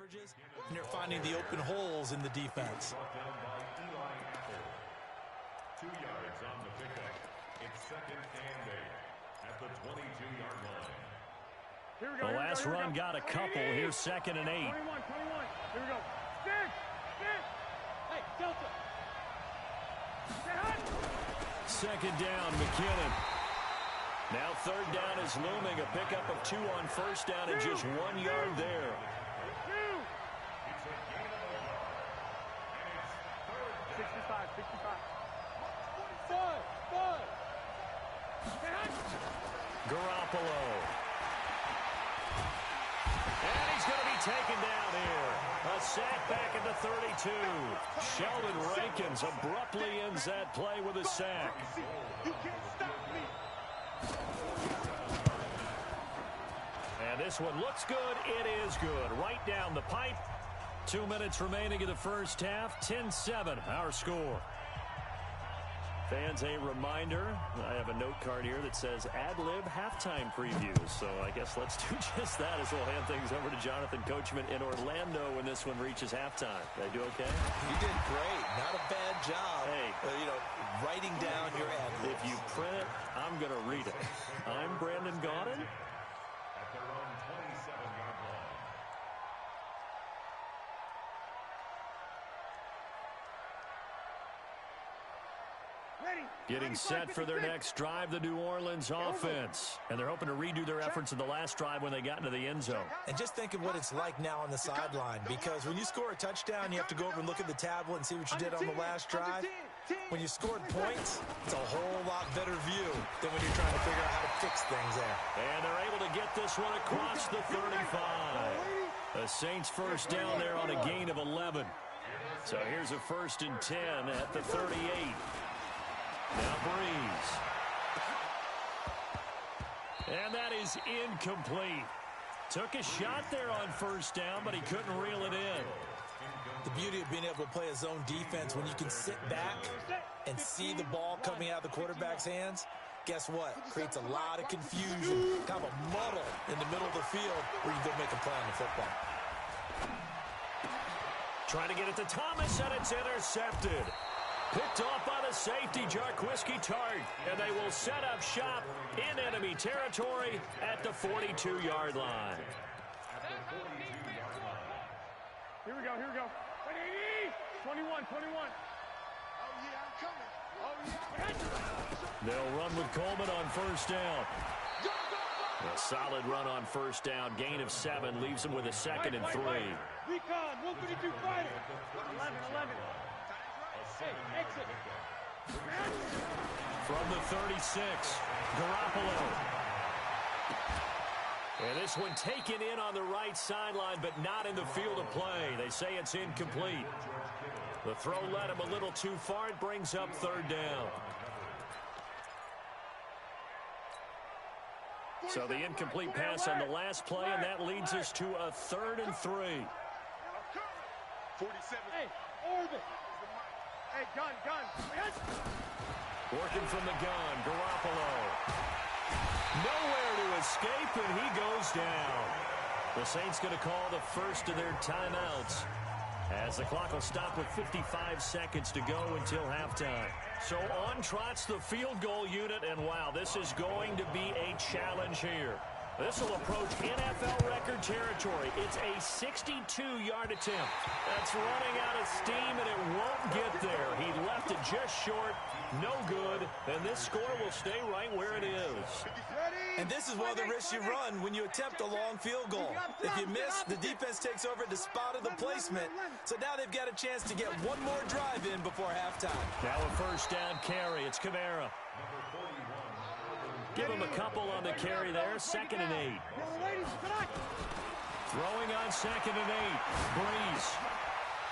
coverages, and they're finding the open holes in the defense. 2 yards on the pickup. It's 2nd and 8 at the 22-yard line. Here we go. The last run got a couple. Here's 2nd and 8. 21. Here we go. Stick. Hey, Delta. 2nd down, McKinnon. Now 3rd down is looming. A pickup of 2 on 1st down and just 1 yard there. It's a gain of 1. And it's 3rd down. 65. Garoppolo. And he's going to be taken down here. A sack back at the 32. Sheldon Rankins abruptly ends that play with a sack. You can't stop me. And this one looks good. It is good. Right down the pipe. 2 minutes remaining in the first half. 10-7, our score. Fans, a reminder, I have a note card here that says ad-lib halftime previews. So I guess let's do just that as we'll hand things over to Jonathan Coachman in Orlando when this one reaches halftime. Did I do okay? You did great. Not a bad job. Hey. Writing down your ad-libs. If you print it, I'm going to read it. I'm Brandon Gaudin. At their own 27-yard line. Getting set for their next drive, the New Orleans offense. And they're hoping to redo their efforts in the last drive when they got into the end zone. And just think of what it's like now on the sideline, because when you score a touchdown, you have to go over and look at the tablet and see what you did on the last drive. When you scored points, it's a whole lot better view than when you're trying to figure out how to fix things there. And they're able to get this one across the 35. The Saints first down there on a gain of 11. So here's a 1st and 10 at the 38. Now Breeze. And that is incomplete. Took a shot there on 1st down, but he couldn't reel it in. The beauty of being able to play a zone defense when you can sit back and see the ball coming out of the quarterback's hands, guess what? Creates a lot of confusion, kind of a muddle in the middle of the field where you go make a play on the football. Trying to get it to Thomas, and it's intercepted. Picked off by the safety, Jarquiski Tart, and they will set up shop in enemy territory at the 42-yard line. Here we go. 21. Oh, yeah, I'm coming. Oh, yeah. They'll run with Coleman on 1st down. A solid run on 1st down. Gain of 7 leaves them with a 2nd and 3. Recon, 152 fighter. 11. Hey, exit. From the 36, Garoppolo. And this one taken in on the right sideline, but not in the field of play. They say it's incomplete. The throw led him a little too far. It brings up 3rd down. So the incomplete pass on the last play, and that leads us to a 3rd and 3. 47. Hey, orbit. Hey, gun. Working from the gun, Garoppolo. Nowhere to escape, and he goes down. The Saints going to call the first of their timeouts, as the clock will stop with 55 seconds to go until halftime. So on trots the field goal unit, and wow, this is going to be a challenge here. This will approach NFL record territory. It's a 62-yard attempt. That's running out of steam, and it won't get there. He left it just short. No good. And this score will stay right where it is. And this is one of the risks you run when you attempt a long field goal. If you miss, the defense takes over at the spot of the placement. So now they've got a chance to get one more drive in before halftime. Now a 1st down carry. It's Kamara. Give him a couple on the carry there. 2nd and 8. Throwing on 2nd and 8. Breeze.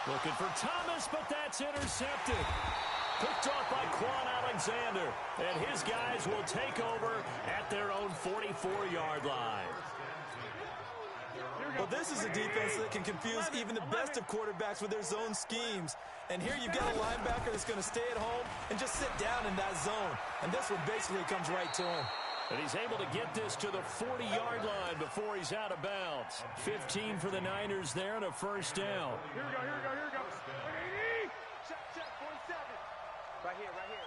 Looking for Thomas, but that's intercepted. Picked off by Quan Alexander. And his guys will take over at their own 44-yard line. Well, this is a defense that can confuse even the best of quarterbacks with their zone schemes. And here you've got a linebacker that's going to stay at home and just sit down in that zone. And this one basically comes right to him. And he's able to get this to the 40-yard line before he's out of bounds. 15 for the Niners there and a first down. Here we go, here we go, here we go. 180. Check, 47. Right here, right here.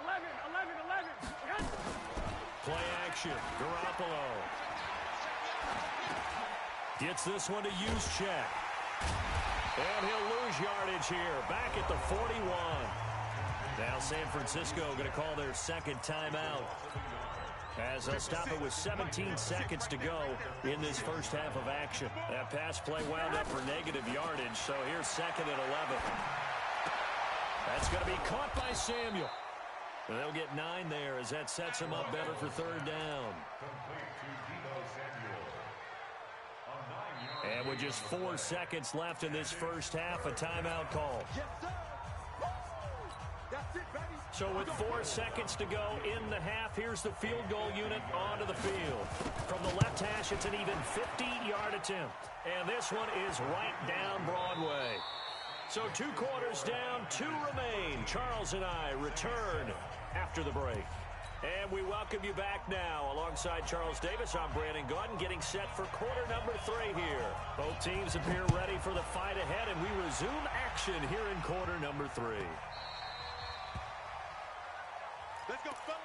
11. Play action. Garoppolo gets this one to use check. And he'll lose yardage here. Back at the 41. Now San Francisco going to call their second timeout, as they'll stop it with 17 seconds to go in this first half of action. That pass play wound up for negative yardage, so here's second and 11. That's going to be caught by Samuel. And they'll get 9 there as that sets him up better for third down. And with just 4 seconds left in this first half, a timeout call. So with 4 seconds to go in the half, here's the field goal unit onto the field. From the left hash, it's an even 50-yard attempt. And this one is right down Broadway. So 2 quarters down, 2 remain. Charles and I return after the break. And we welcome you back now. Alongside Charles Davis, I'm Brandon Gordon, getting set for quarter number 3 here. Both teams appear ready for the fight ahead, and we resume action here in quarter number 3. Let's go, fellas.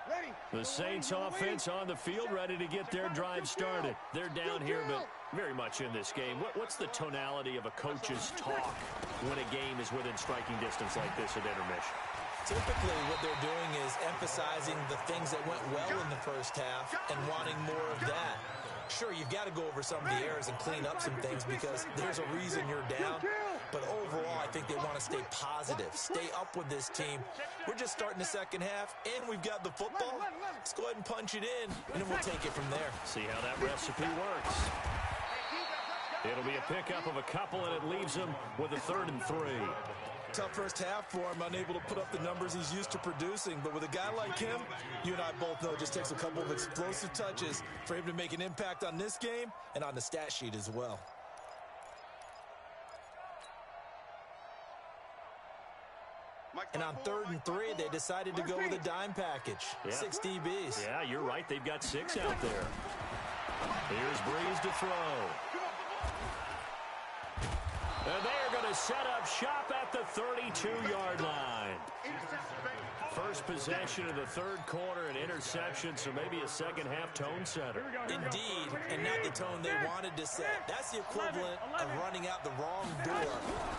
Ready. The Saints offense on the field, ready to get their drive started. They're down here, but very much in this game. What's the tonality of a coach's talk when a game is within striking distance like this at intermission? Typically, what they're doing is emphasizing the things that went well in the first half and wanting more of that. Sure, you've got to go over some of the errors and clean up some things because there's a reason you're down. But overall, I think they want to stay positive, stay up with this team. We're just starting the second half, and we've got the football. Let's go ahead and punch it in, and then we'll take it from there. See how that recipe works. It'll be a pickup of a couple, and it leaves him with a 3rd and 3. Tough first half for him, unable to put up the numbers he's used to producing. But with a guy like him, you and I both know it just takes a couple of explosive touches for him to make an impact on this game and on the stat sheet as well. And on 3rd and 3, they decided to go with a dime package. Yeah. 6 DBs. Yeah, you're right. They've got 6 out there. Here's Breeze to throw. And they're going to set up shop at the 32-yard line. First possession of the 3rd quarter, an interception, so maybe a second half tone setter. Indeed, and not the tone they wanted to set. That's the equivalent of running out the wrong door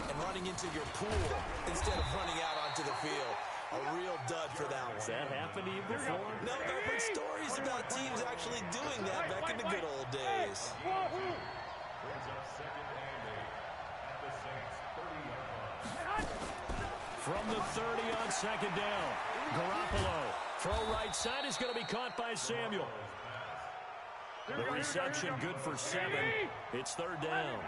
and running into your pool instead of running out onto the field. A real dud for that one. Has that happened to you before? No, but I've heard stories about teams actually doing that back in the good old days. From the 30 on second down, Garoppolo. Throw right side is going to be caught by Samuel. The reception good for 7. It's 3rd down.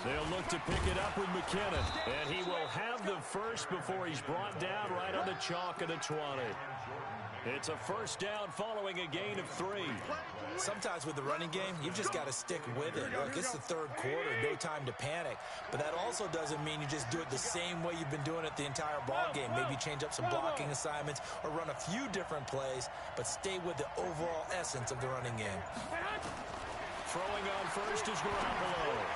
They'll look to pick it up with McKinnon. And he will have the first before he's brought down right on the chalk of the 20. It's a first down following a gain of 3. Sometimes with the running game, you've just got to stick with it. Look, it's the 3rd quarter, no time to panic. But that also doesn't mean you just do it the same way you've been doing it the entire ball game. Maybe change up some blocking assignments or run a few different plays, but stay with the overall essence of the running game. Throwing on first is Garoppolo.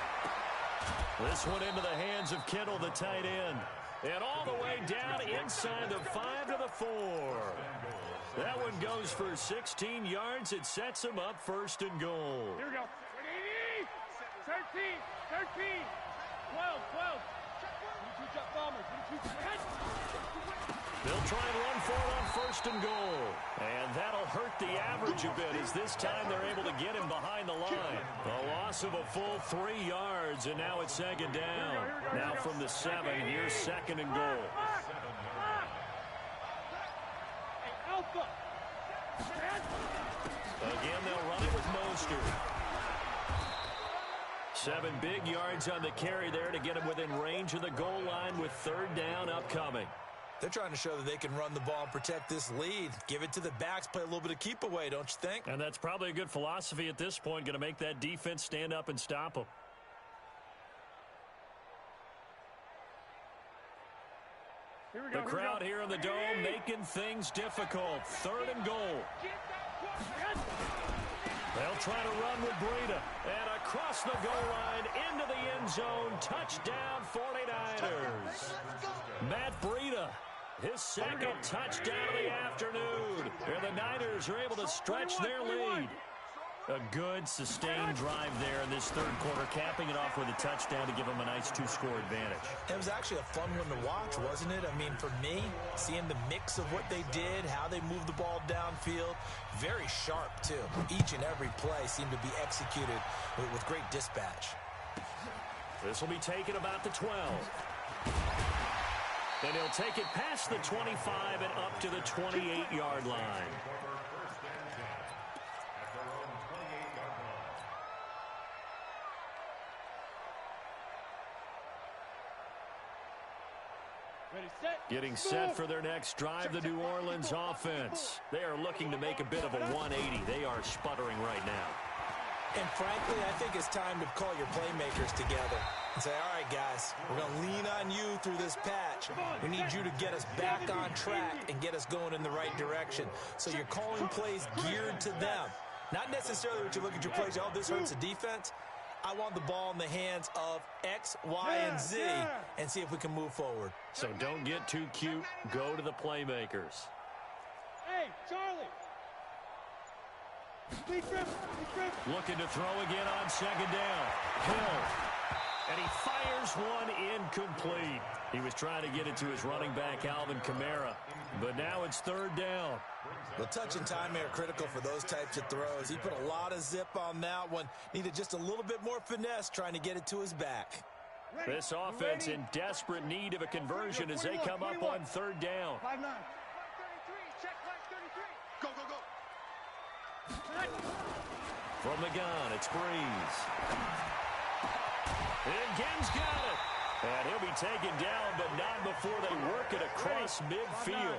This one into the hands of Kittle, the tight end. And all the way down inside the 5 to the 4. That one goes for 16 yards. It sets him up 1st and goal. Here we go. 13. 12. They'll try and run for it on 1st and goal. And that'll hurt the average a bit as this time they're able to get him behind the line. A loss of a full 3 yards, and now it's 2nd down. Now from the 7, here's 2nd and goal. Again, they'll run it with Mostert. 7 big yards on the carry there to get him within range of the goal line with 3rd down upcoming. They're trying to show that they can run the ball and protect this lead. Give it to the backs, play a little bit of keep away, don't you think? And that's probably a good philosophy at this point, going to make that defense stand up and stop them. The crowd here in the dome making things difficult. 3rd and goal. They'll try to run with Breida. And across the goal line into the end zone. Touchdown 49ers. Matt Breida, his 2nd touchdown of the afternoon. And the Niners are able to stretch their lead. A good, sustained drive there in this 3rd quarter, capping it off with a touchdown to give them a nice 2-score advantage. It was actually a fun one to watch, wasn't it? I mean, for me, seeing the mix of what they did, how they moved the ball downfield, very sharp, too. Each and every play seemed to be executed with great dispatch. This will be taken about the 12. And he'll take it past the 25 and up to the 28-yard line. Getting set for their next drive, the New Orleans offense. They are looking to make a bit of a 180. They are sputtering right now. And frankly, I think it's time to call your playmakers together and say, all right, guys, we're going to lean on you through this patch. We need you to get us back on track and get us going in the right direction. So you're calling plays geared to them. Not necessarily what you look at your plays, oh, this hurts the defense. I want the ball in the hands of X, Y, and Z and see if we can move forward. So don't get too cute. Go to the playmakers. Hey, Charlie. Looking to throw again on 2nd down. Hill. And he fires one incomplete. He was trying to get it to his running back, Alvin Kamara. But now it's 3rd down. Well, touch and time are critical for those types of throws. He put a lot of zip on that one. Needed just a little bit more finesse trying to get it to his back. This offense in desperate need of a conversion as they come up on 3rd down. 5-9. 33, check flag 33. Go, go, go. From the gun, it's Breeze. And Gen's got it. And he'll be taken down, but not before they work it across midfield.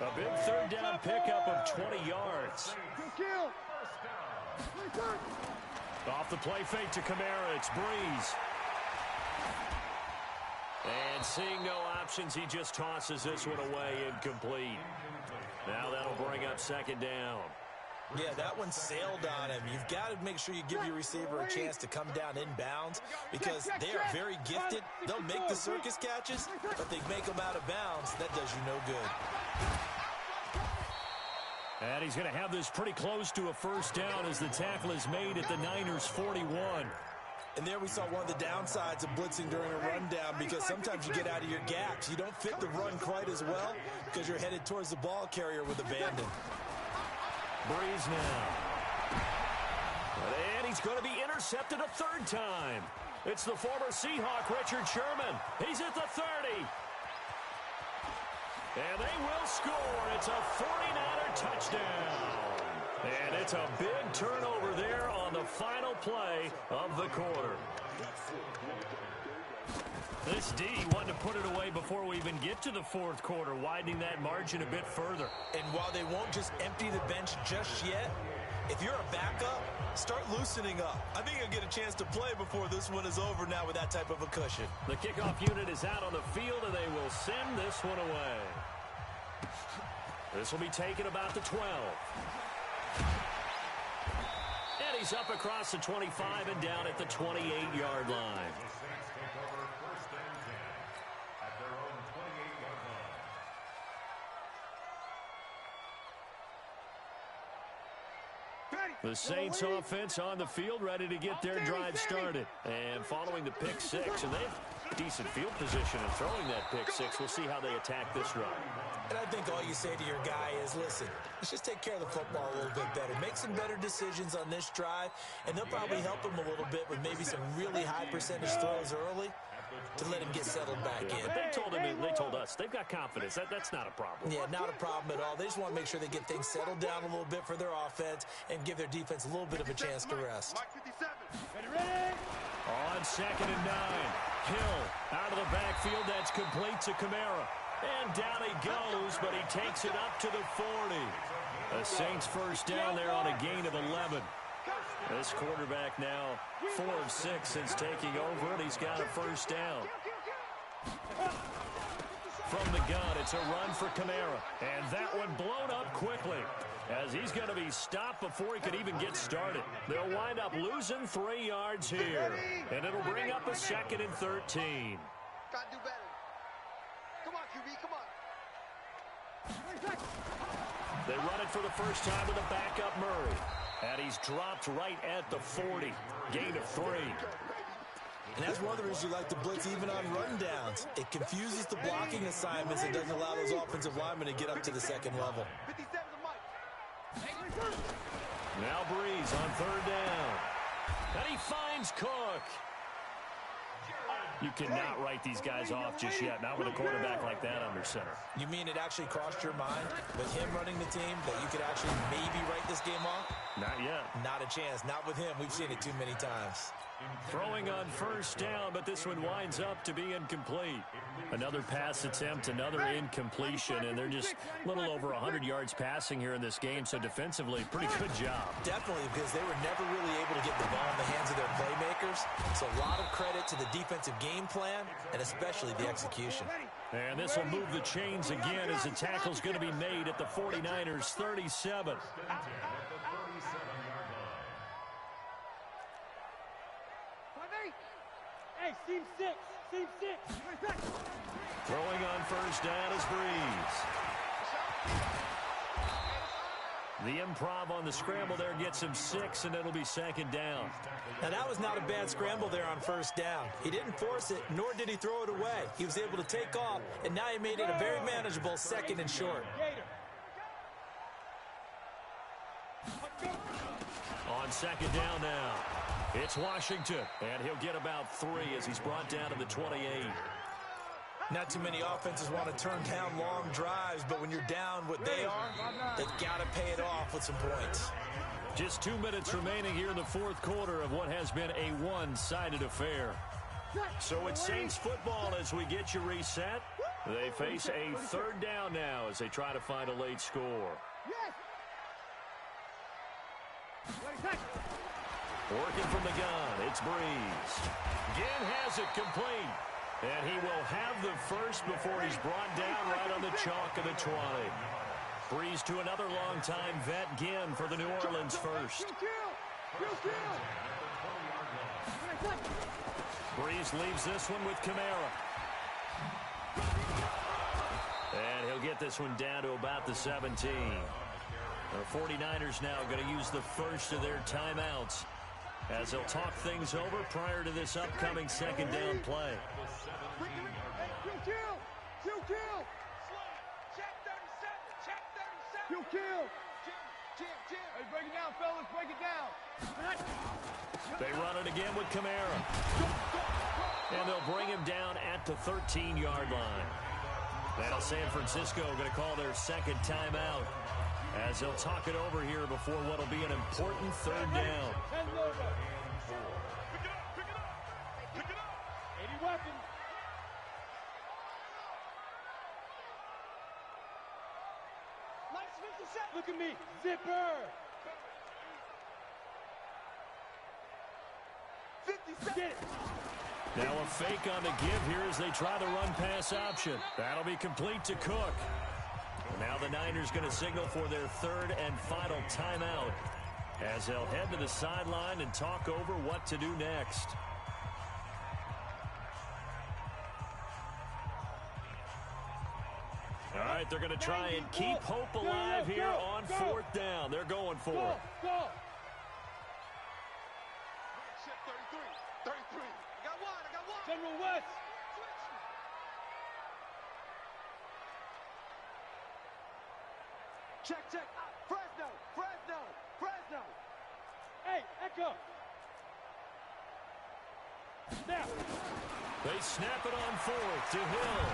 A big 3rd down pickup of 20 yards. Off the play fake to Kamara, it's Breeze. And seeing no options, he just tosses this one away incomplete. Now that'll bring up 2nd down. Yeah, that one sailed on him. You've got to make sure you give your receiver a chance to come down inbounds because they are very gifted. They'll make the circus catches, but they make them out of bounds. That does you no good. And he's going to have this pretty close to a 1st down as the tackle is made at the Niners' 41. And there we saw one of the downsides of blitzing during a rundown because sometimes you get out of your gaps. You don't fit the run quite as well because you're headed towards the ball carrier with abandon. Breeze now. And he's going to be intercepted a 3rd time. It's the former Seahawk, Richard Sherman. He's at the 30. And they will score. It's a 49er touchdown. And it's a big turnover there on the final play of the quarter. This D wanted to put it away before we even get to the 4th quarter, widening that margin a bit further. And while they won't just empty the bench just yet, if you're a backup, start loosening up. I think you'll get a chance to play before this one is over now with that type of a cushion. The kickoff unit is out on the field, and they will send this one away. This will be taken about the 12. And he's up across the 25 and down at the 28-yard line. The Saints offense on the field, ready to get their drive started. And following the pick 6, and they've decent field position and throwing that pick 6. We'll see how they attack this drive. And I think all you say to your guy is, listen, let's just take care of the football a little bit better. Make some better decisions on this drive, and they'll probably help him a little bit with maybe some really high percentage throws early to let him get settled back in. But they told us they've got confidence. That's not a problem. Yeah, not a problem at all. They just want to make sure they get things settled down a little bit for their offense and give their defense a little bit of a chance to rest. On 2nd and 9, Hill out of the backfield. That's complete to Kamara. And down he goes, but he takes it up to the 40. The Saints first down there on a gain of 11. This quarterback now 4 of 6 since taking over, and he's got a first down. From the gun, it's a run for Kamara. And that one blown up quickly, as he's going to be stopped before he could even get started. They'll wind up losing 3 yards here, and it'll bring up a 2nd and 13. Gotta do better. Come on, QB, come on. They run it for the first time with a backup Murray. And he's dropped right at the 40. Gain of 3. And that's one of the reasons you like to blitz even on run downs. It confuses the blocking assignments and doesn't allow those offensive linemen to get up to the second level. Now Breeze on 3rd down. And he finds Cook. You cannot write these guys off just yet, not with a quarterback like that under center. You mean it actually crossed your mind with him running the team that you could actually maybe write this game off? Not yet. Not a chance. Not with him. We've seen it too many times. Throwing on 1st down, but this one winds up to be incomplete. Another pass attempt, another incompletion, and they're just a little over 100 yards passing here in this game, so defensively, pretty good job. Definitely, because they were never really able to get the ball in the hands of their playmakers, so a lot of credit to the defensive game plan, and especially the execution. And this will move the chains again as the tackle's going to be made at the 49ers' 37. Hey, seam 6. Throwing on 1st down is Breeze. The improv on the scramble there gets him 6, and it'll be 2nd down. Now, that was not a bad scramble there on 1st down. He didn't force it, nor did he throw it away. He was able to take off, and now he made it a very manageable 2nd and short. On 2nd down now, it's Washington, and he'll get about 3 as he's brought down to the 28. Not too many offenses want to turn down long drives, but when you're down what they are, they've got to pay it off with some points. Just 2 minutes remaining here in the 4th quarter of what has been a one-sided affair. So it's Saints football as we get you reset. They face a 3rd down now as they try to find a late score. Working from the gun, it's Breeze. Ginn has it complete. And he will have the first before he's brought down right on the chalk of the 20. Breeze to another long-time vet, Ginn, for the New Orleans first. Breeze leaves this one with Kamara. And he'll get this one down to about the 17. The 49ers now going to use the first of their timeouts as they'll talk things over prior to this upcoming 2nd down play. Hey, break it down, fellas. Break it down. They run it again with Kamara. And they'll bring him down at the 13-yard line. Now San Francisco going to call their 2nd timeout as they'll talk it over here before what will be an important 3rd down. Pick it up. 80 weapons. Look at me. Zipper. 50 seconds. Now a fake on the give here as they try the run-pass option. That'll be complete to Cook. Now the Niners going to signal for their 3rd and final timeout as they'll head to the sideline and talk over what to do next. All right, they're going to try and keep hope alive here on 4th down. They're going for it. Go. 33. I got one. General West. Check. Fresno. Hey, Echo. Now. They snap it on 4th to Hill.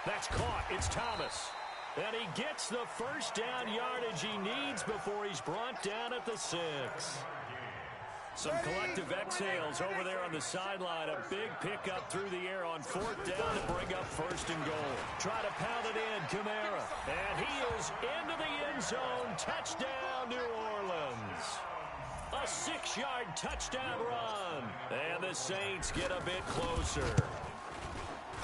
That's caught. It's Thomas. And he gets the first down yardage he needs before he's brought down at the 6. Some collective exhales over there on the sideline. A big pickup through the air on 4th down to bring up 1st and goal. Try to pound it in, Kamara. And he is into the end zone. Touchdown, New Orleans. A 6-yard touchdown run. And the Saints get a bit closer.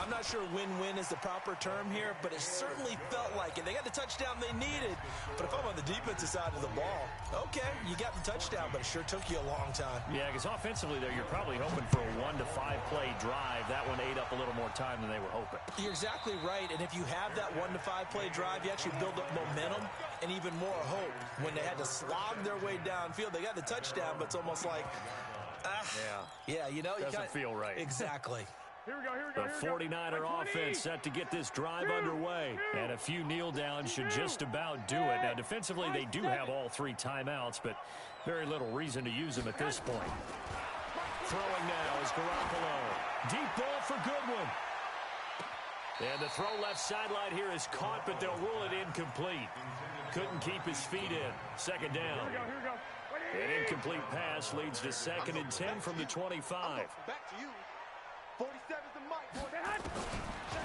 I'm not sure win-win is the proper term here, but it certainly felt like it. They got the touchdown they needed, but if I'm on the defensive side of the ball, okay, you got the touchdown, but it sure took you a long time. Yeah, because offensively there, you're probably hoping for a 1 to 5 play drive. That one ate up a little more time than they were hoping. You're exactly right, and if you have that 1 to 5 play drive, you actually build up momentum and even more hope. When they had to slog their way downfield, they got the touchdown, but it's almost like, you know, doesn't feel right. Exactly. The 49er offense set to get this drive underway. And a few kneel downs should just about do it. Now, defensively, they do have all 3 timeouts, but very little reason to use them at this point. Throwing now is Garoppolo. Deep ball for Goodwin. And the throw left sideline here is caught, but they'll rule it incomplete. Couldn't keep his feet in. 2nd down. An incomplete pass leads to 2nd and 10 from the 25. Back to you. 47's the mic.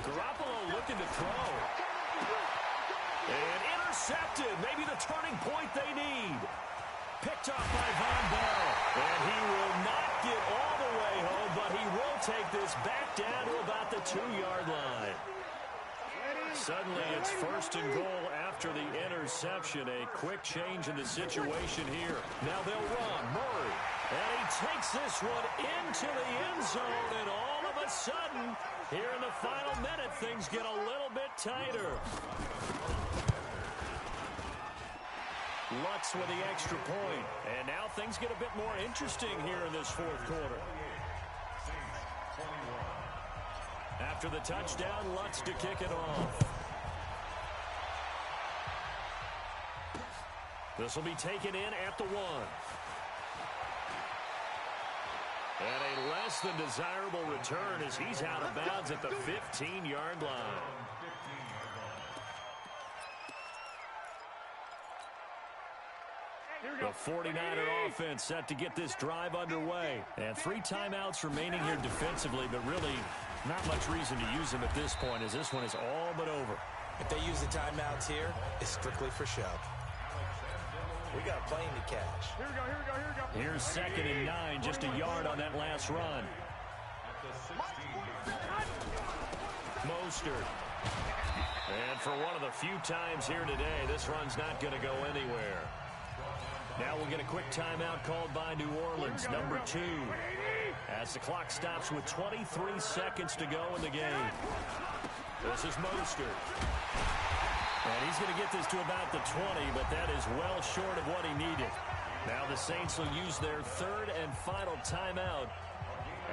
Garoppolo looking to throw. And intercepted. Maybe the turning point they need. Picked off by Von Bell. And he will not get all the way home, but he will take this back down to about the 2-yard line. Suddenly it's 1st and goal after the interception. A quick change in the situation here. Now they'll run. Murray. And he takes this one into the end zone, and all of a sudden, here in the final minute, things get a little bit tighter. Lutz with the extra point. And now things get a bit more interesting here in this 4th quarter. After the touchdown, Lutz to kick it off. This will be taken in at the 1. And a less than desirable return as he's out of bounds at the 15-yard line. The 49er offense set to get this drive underway. And 3 timeouts remaining here defensively, but really not much reason to use them at this point as this one is all but over. If they use the timeouts here, it's strictly for show. We got a plane to catch. Here we go. Here's 2nd and 9, just a yard on that last run. Mostert. And for one of the few times here today, this run's not going to go anywhere. Now we'll get a quick timeout called by New Orleans, number 2. As the clock stops with 23 seconds to go in the game. This is Mostert. And he's going to get this to about the 20, but that is well short of what he needed. Now the Saints will use their 3rd and final timeout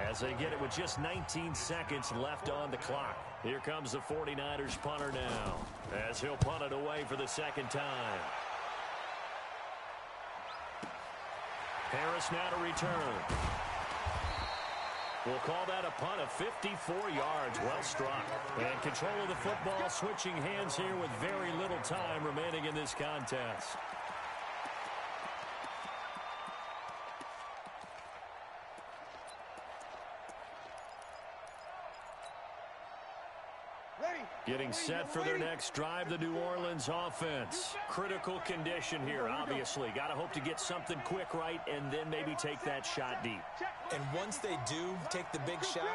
as they get it with just 19 seconds left on the clock. Here comes the 49ers punter now as he'll punt it away for the 2nd time. Harris now to return. We'll call that a punt of 54 yards. Well struck. And control of the football switching hands here with very little time remaining in this contest. Getting set for their next drive, the New Orleans offense. Critical condition here, obviously. Got to hope to get something quick right and then maybe take that shot deep. And once they do take the big shot,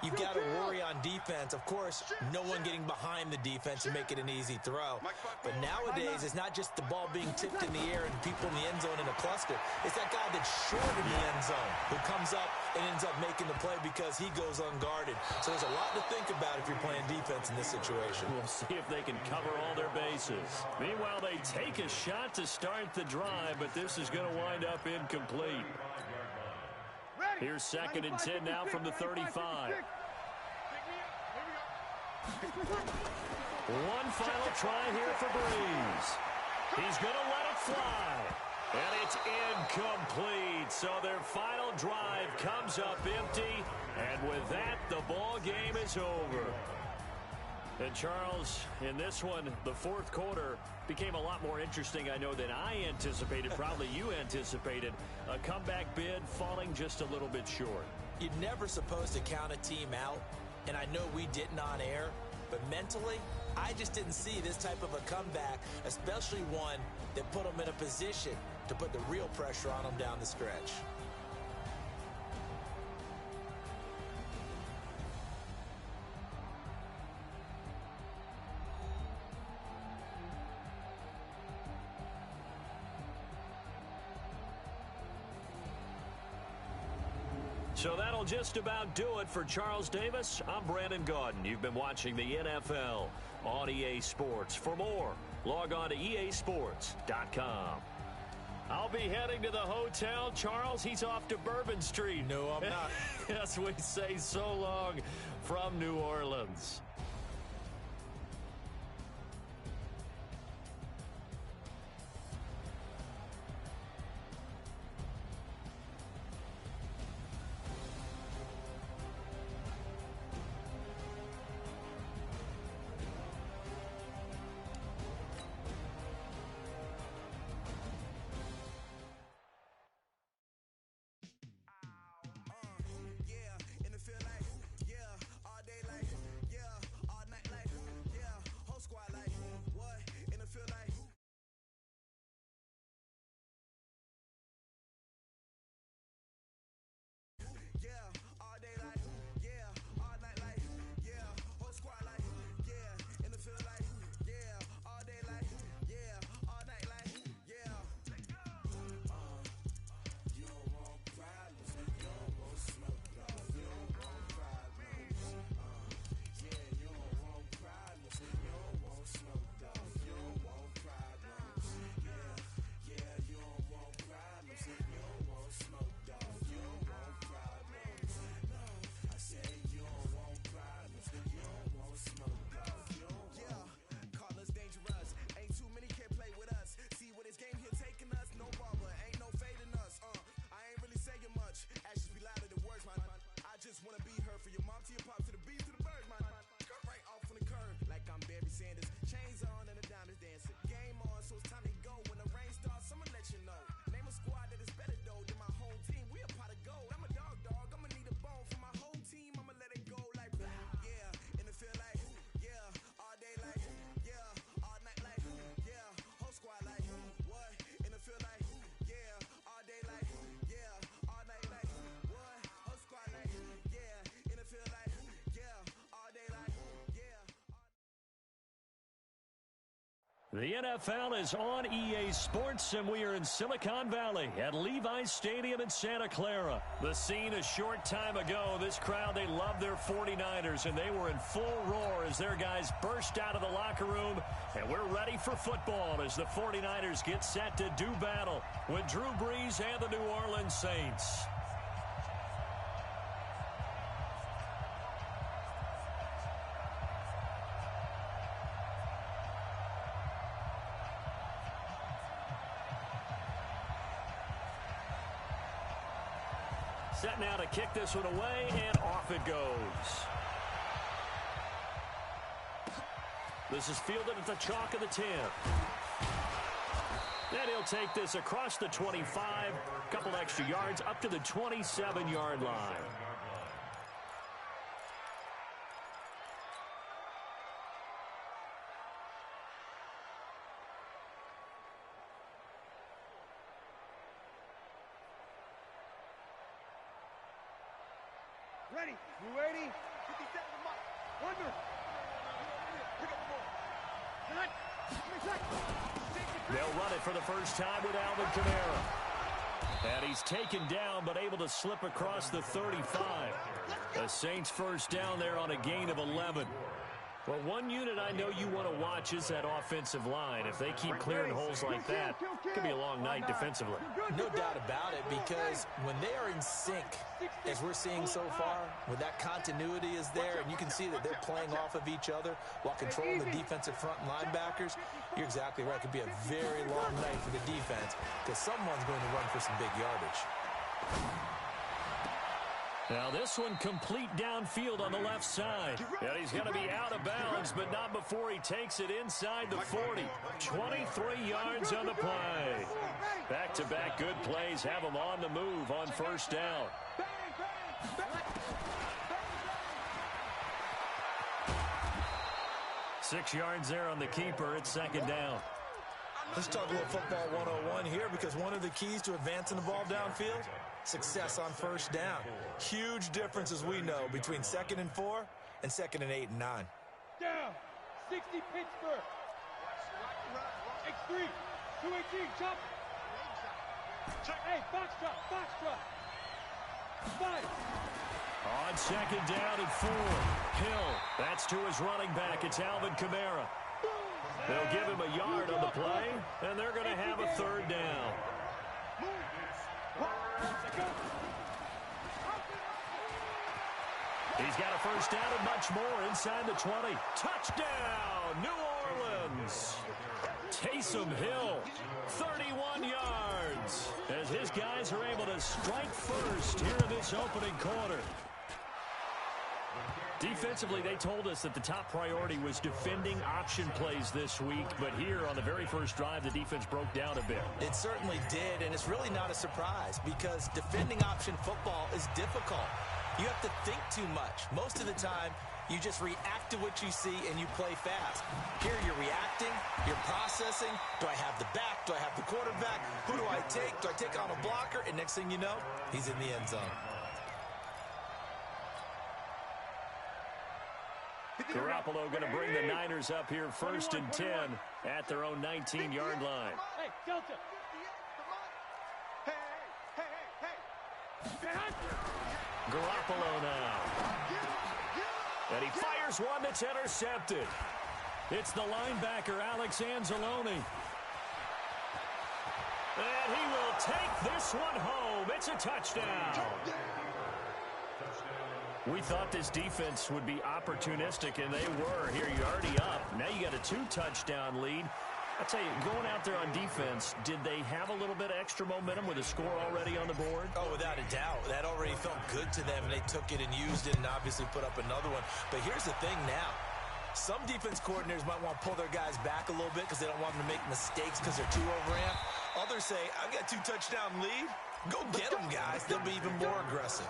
you've got to worry on defense. Of course, no one getting behind the defense and make it an easy throw. But nowadays, it's not just the ball being tipped in the air and people in the end zone in a cluster. It's that guy that's short in the end zone who comes up and ends up making the play because he goes unguarded. So there's a lot to think about if you're playing defense in this situation. We'll see if they can cover all their bases. Meanwhile, they take a shot to start the drive, but this is going to wind up incomplete. Here's 2nd and 10 now from the 35. One final try here for Breeze. He's going to let it fly. And it's incomplete. So their final drive comes up empty. And with that, the ball game is over. And Charles, in this one, the fourth quarter became a lot more interesting, I know, than I anticipated. Probably you anticipated. A comeback bid falling just a little bit short. You're never supposed to count a team out, and I know we didn't on air, but mentally, I just didn't see this type of a comeback, especially one that put them in a position to put the real pressure on them down the stretch. So that'll just about do it for Charles Davis. I'm Brandon Gaudin. You've been watching the NFL on EA Sports. For more, log on to easports.com. I'll be heading to the hotel. Charles, he's off to Bourbon Street. No, I'm not. As we say so long from New Orleans. The NFL is on EA Sports, and we are in Silicon Valley at Levi's Stadium in Santa Clara. The scene a short time ago, this crowd, they love their 49ers, and they were in full roar as their guys burst out of the locker room. And we're ready for football as the 49ers get set to do battle with Drew Brees and the New Orleans Saints. Set now to kick this one away, and off it goes. This is fielded at the chalk of the 10. And he'll take this across the 25, a couple extra yards up to the 27-yard line. Ready. You ready? 50 seconds mark. Wonder. Pick up the ball. They'll run it for the first time with Alvin Kamara. And he's taken down, but able to slip across the 35. The Saints first down there on a gain of 11. Well, one unit I know you want to watch is that offensive line. If they keep clearing holes like that, it could be a long night defensively. No doubt about it, because when they are in sync, as we're seeing so far, when that continuity is there, and you can see that they're playing off of each other while controlling the defensive front and linebackers, you're exactly right. It could be a very long night for the defense, because someone's going to run for some big yardage. Now this one complete downfield on the left side. And he's going to be out of bounds, but not before he takes it inside the 40. 23 yards on the play. Back-to-back good plays have him on the move on first down. 6 yards there on the keeper. It's second down. Let's talk a little football 101 here, because one of the keys to advancing the ball downfield, success on first down. Huge difference, as we know, between 2nd and 4 and 2nd and 8 and 9. Down. 60 Pittsburgh. X3. 218. Chop. Hey, box drop. Box drop. 5. On second down and 4. Hill. That's to his running back. It's Alvin Kamara. They'll give him a yard on the play, and they're going to have a third down. He's got a first down and much more inside the 20. Touchdown, New Orleans. Taysom Hill, 31 yards, as his guys are able to strike first here in this opening quarter. Defensively, they told us that the top priority was defending option plays this week, but here on the very first drive, the defense broke down a bit. It certainly did, and it's really not a surprise, because defending option football is difficult. You have to think too much. Most of the time, you just react to what you see and you play fast. Here you're reacting, you're processing. Do I have the back? Do I have the quarterback? Who do I take? Do I take on a blocker? And next thing you know, he's in the end zone. Garoppolo going to bring the Niners up here first and 10 at their own 19-yard line. Hey, Delta. Hey. Garoppolo now. And he fires one that's intercepted. It's the linebacker, Alex Anzalone. And he will take this one home. It's a touchdown. We thought this defense would be opportunistic, and they were. Here you're already up. Now you got a 2-touchdown lead. I'll tell you, going out there on defense, did they have a little bit of extra momentum with a score already on the board? Oh, without a doubt. That already felt good to them, and they took it and used it and obviously put up another one. But here's the thing now. Some defense coordinators might want to pull their guys back a little bit because they don't want them to make mistakes because they're too overamped. Others say, I've got a 2-touchdown lead. Go get them, guys. They'll be even more aggressive.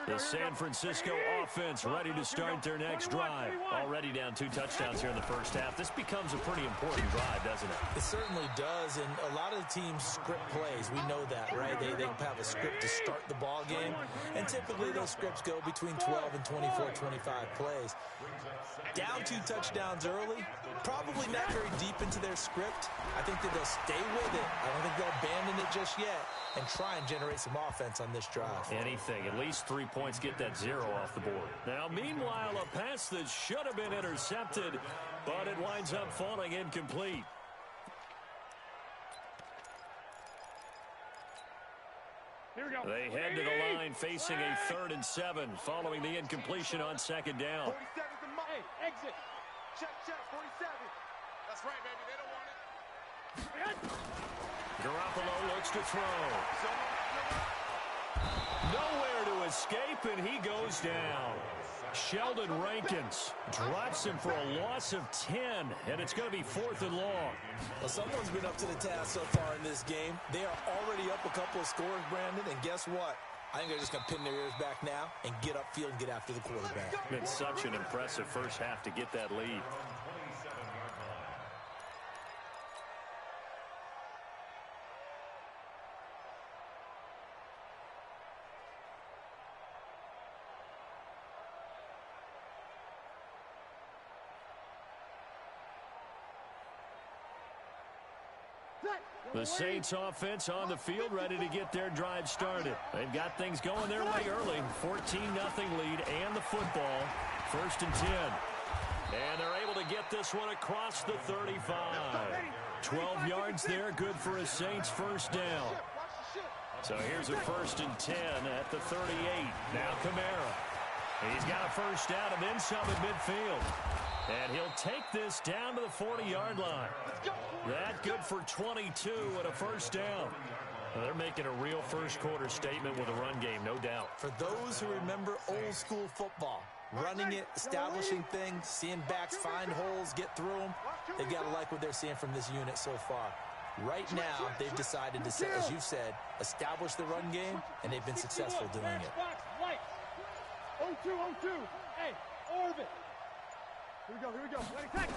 The San Francisco offense ready to start their next drive. Already down 2 touchdowns here in the first half. This becomes a pretty important drive, doesn't it? It certainly does, and a lot of the teams script plays. We know that, right? They have a script to start the ball game, and typically those scripts go between 12 and 24, 25 plays. Down 2 touchdowns early, probably not very deep into their script. I think that they'll stay with it. I don't think they'll abandon it just yet and try and generate some offense on this drive. Anything. At least 3 points, get that 0 off the board. Now, meanwhile, a pass that should have been intercepted, but it winds up falling incomplete. Here we go. They head to the line facing a 3rd and 7 following the incompletion on second down. 47's the mark. Hey, exit. Check, 47. That's right, baby. They don't want it. Garoppolo looks to throw. Nowhere to escape, and he goes down. Sheldon Rankins drops him for a loss of 10, and it's going to be 4th and long. Well, someone's been up to the task so far in this game. They are already up a couple of scores, Brandon, and guess what? I think they're just going to pin their ears back now and get upfield and get after the quarterback. Been such an impressive first half to get that lead. The Saints offense on the field ready to get their drive started. They've got things going their way early. 14-0 lead and the football. 1st and 10. And they're able to get this one across the 35. 12 yards there, good for a Saints first down. So here's a 1st and 10 at the 38. Now Kamara. He's got a first down and then some at midfield. And he'll take this down to the 40-yard line. That good for 22 and a first down. Well, they're making a real first-quarter statement with a run game, no doubt. For those who remember old-school football, running it, establishing things, seeing backs find holes, get through them, they've got to like what they're seeing from this unit so far. Right now, they've decided to, as you said, establish the run game, and they've been successful doing it. 0-2, 0-2. Hey, orbit. Here we go. Ready, tackle.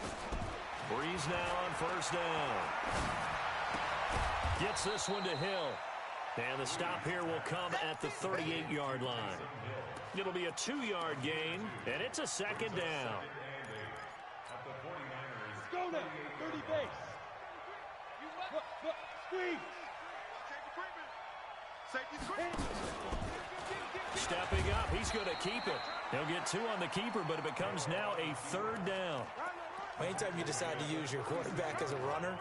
Breeze now on first down. Gets this one to Hill. And the stop here will come at the 38-yard line. It'll be a 2-yard gain, and it's a second down. Let's go now. 30 base. Look, squeeze. Stepping up, he's going to keep it. He'll get 2 on the keeper, but it becomes now a third down. Anytime you decide to use your quarterback as a runner,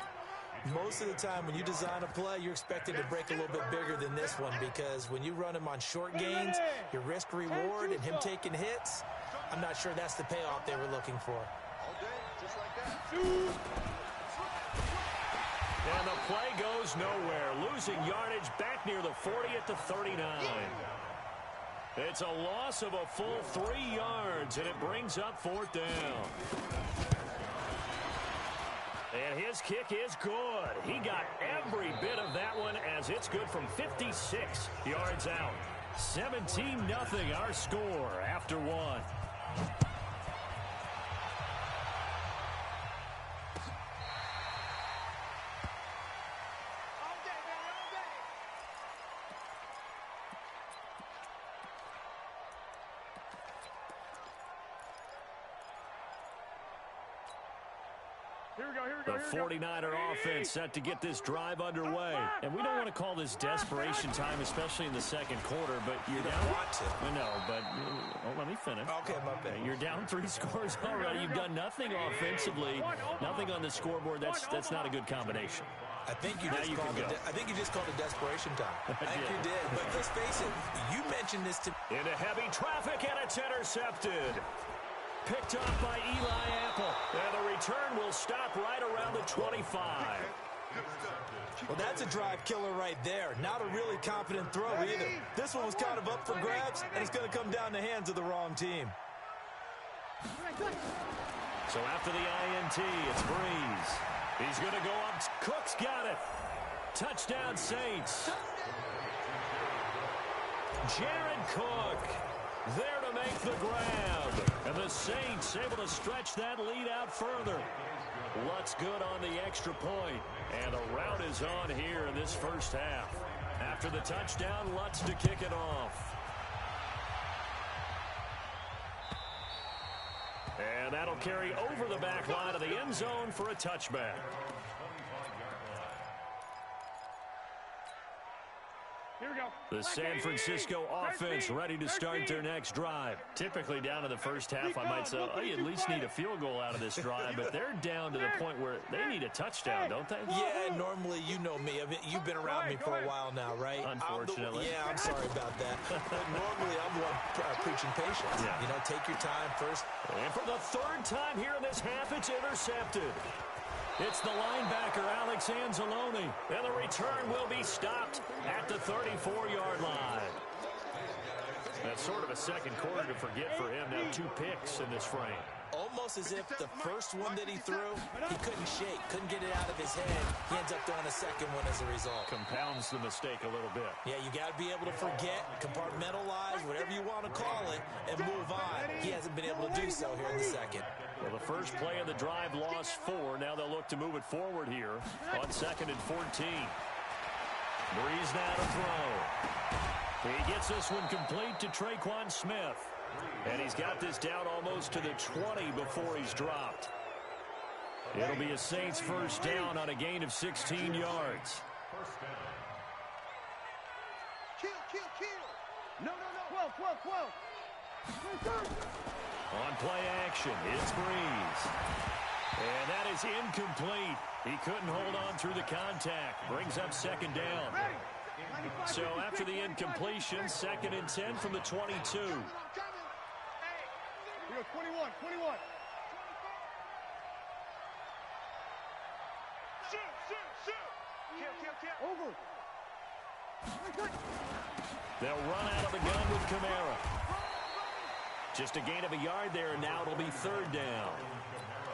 most of the time when you design a play, you're expected to break a little bit bigger than this one, because when you run him on short gains, your risk reward and him taking hits, I'm not sure that's the payoff they were looking for. And the play goes nowhere, losing yardage back near the 40 at the 39. It's a loss of a full 3 yards, and it brings up fourth down. And his kick is good. He got every bit of that one, as it's good from 56 yards out. 17-0 our score after 1. The 49er offense set to get this drive underway. And we don't want to call this desperation time, especially in the second quarter, but you're down. Want to. I know, but let me finish. Okay, my bad. You're down 3 scores already. You've done nothing offensively, nothing on the scoreboard. That's not a good combination. I think you just called it desperation time. I think you did. But let's face it, you mentioned this to me. Into heavy traffic, and it's intercepted. Picked up by Eli Apple. And the return will stop right around the 25. Well, that's a drive killer right there. Not a really confident throw either. This one was kind of up for grabs, and it's going to come down the hands of the wrong team. So after the INT, it's Breeze. He's going to go up. Cook's got it. Touchdown, Saints. Jared Cook there to make the grab. And the Saints able to stretch that lead out further. Lutz good on the extra point. And the rout is on here in this first half. After the touchdown, Lutz to kick it off. And that'll carry over the back line of the end zone for a touchback. Here we go. The San Francisco offense ready to start their next drive. Typically down in the first half, I might say, oh, you at least need a field goal out of this drive, but they're down to the point where they need a touchdown, don't they? Yeah, normally, you know me. I mean, you've been around me for a while now, right? Unfortunately. I'm sorry about that. But normally, I'm the one preaching patience. Yeah. You know, take your time first. And for the third time here in this half, it's intercepted. It's the linebacker, Alex Anzalone. And the return will be stopped at the 34-yard line. That's sort of a second quarter to forget for him. Now 2 picks in this frame. Almost as if the first one that he threw, he couldn't shake, couldn't get it out of his head. He ends up throwing a second one as a result. Compounds the mistake a little bit. Yeah, you got to be able to forget, compartmentalize, whatever you want to call it, and move on. He hasn't been able to do so here in the second. Well, the first play of the drive lost 4. Now they'll look to move it forward here on 2nd and 14. Breeze now to throw. He gets this one complete to Traquan Smith. And he's got this down almost to the 20 before he's dropped. It'll be a Saints first down on a gain of 16 yards. Kill. No. 12. On play action, it's Breeze. And that is incomplete. He couldn't hold on through the contact. Brings up second down. So after the incompletion, 2nd and 10 from the 22. Here we go, 21, 21. Shoot, shoot, shoot. Kill. Over. They'll run out of the gun with Kamara. Just a gain of a yard there, and now it'll be third down.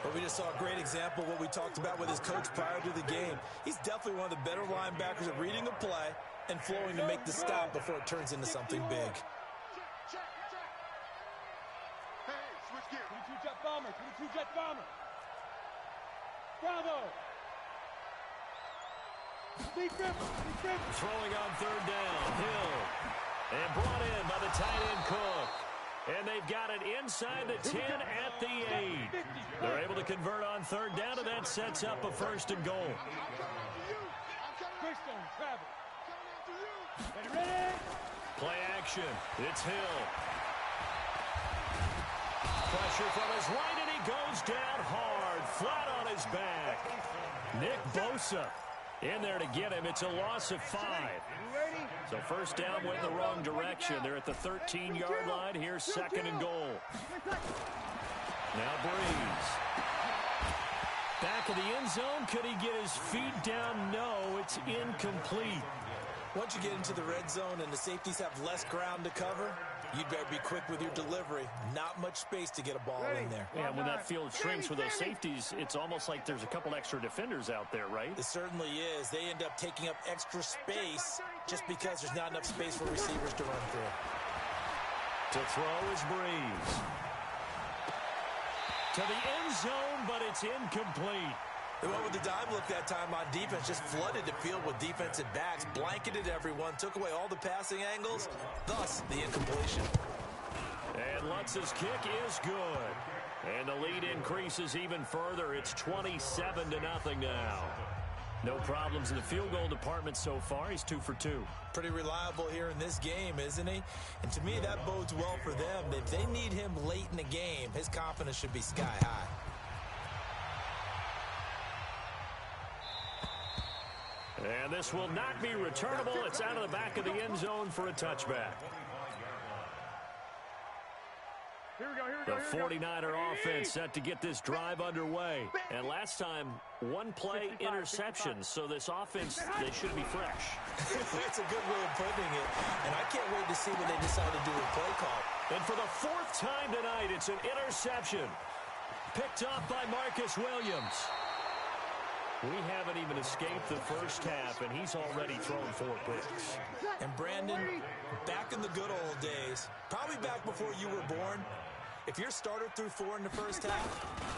But we just saw a great example of what we talked about with his coach prior to the game. He's definitely one of the better linebackers at reading a play and flowing to make the stop before it turns into something big. Hey, switch gear. 22 jet bomber, 22 jet bomber. Bravo. Throwing on third down, Hill. And brought in by the tight end Cook. And they've got it inside the 10 at the 8. They're able to convert on third down, and that sets up a first and goal. Play action. It's Hill. Pressure from his right, and he goes down hard, flat on his back. Nick Bosa in there to get him. It's a loss of 5. So first down went in the wrong direction. They're at the 13-yard line. Here's second and goal. Now Breeze. Back of the end zone. Could he get his feet down? No, it's incomplete. Once you get into the red zone and the safeties have less ground to cover, you'd better be quick with your delivery. Not much space to get a ball in there. Yeah, when that field shrinks with those safeties, it's almost like there's a couple extra defenders out there, right? It certainly is. They end up taking up extra space just because there's not enough space for receivers to run through. To throw is Breeze. To the end zone, but it's incomplete. They went with the dive look that time on defense, just flooded the field with defensive backs, blanketed everyone, took away all the passing angles, thus the incompletion. And Lutz's kick is good. And the lead increases even further. It's 27-0 now. No problems in the field goal department so far. He's 2 for 2. Pretty reliable here in this game, isn't he? And to me, that bodes well for them. If they need him late in the game, his confidence should be sky high. And this will not be returnable. It's out of the back of the end zone for a touchback. The 49er offense set to get this drive underway. And last time, one play interception. So this offense, they should be fresh. That's a good way of putting it. And I can't wait to see what they decide to do with play call. And for the 4th time tonight, it's an interception. Picked off by Marcus Williams. We haven't even escaped the first half, and he's already thrown 4 picks. And Brandon, back in the good old days, probably back before you were born, if your starter threw 4 in the first half,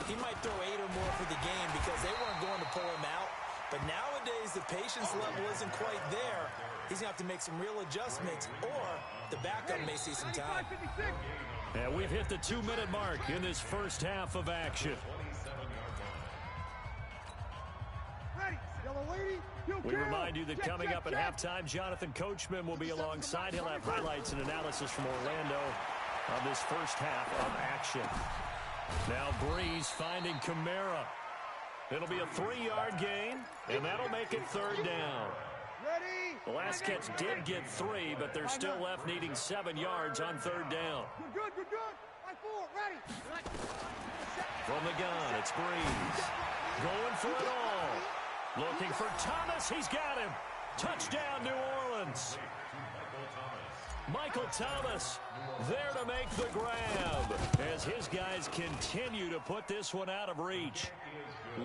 he might throw 8 or more for the game because they weren't going to pull him out. But nowadays, the patience level isn't quite there. He's going to have to make some real adjustments, or the backup may see some time. And we've hit the 2-minute mark in this first half of action. We remind you that coming up at halftime, Jonathan Coachman will be alongside. He'll have highlights and analysis from Orlando on this first half of action. Now Breeze finding Kamara. It'll be a 3-yard gain, and that'll make it third down. The last catch did get 3, but they're still left needing 7 yards on third down. Good. Line 4, ready. From the gun, it's Breeze. Going for it all. Looking for Thomas. He's got him. Touchdown, New Orleans. Michael Thomas there to make the grab as his guys continue to put this one out of reach.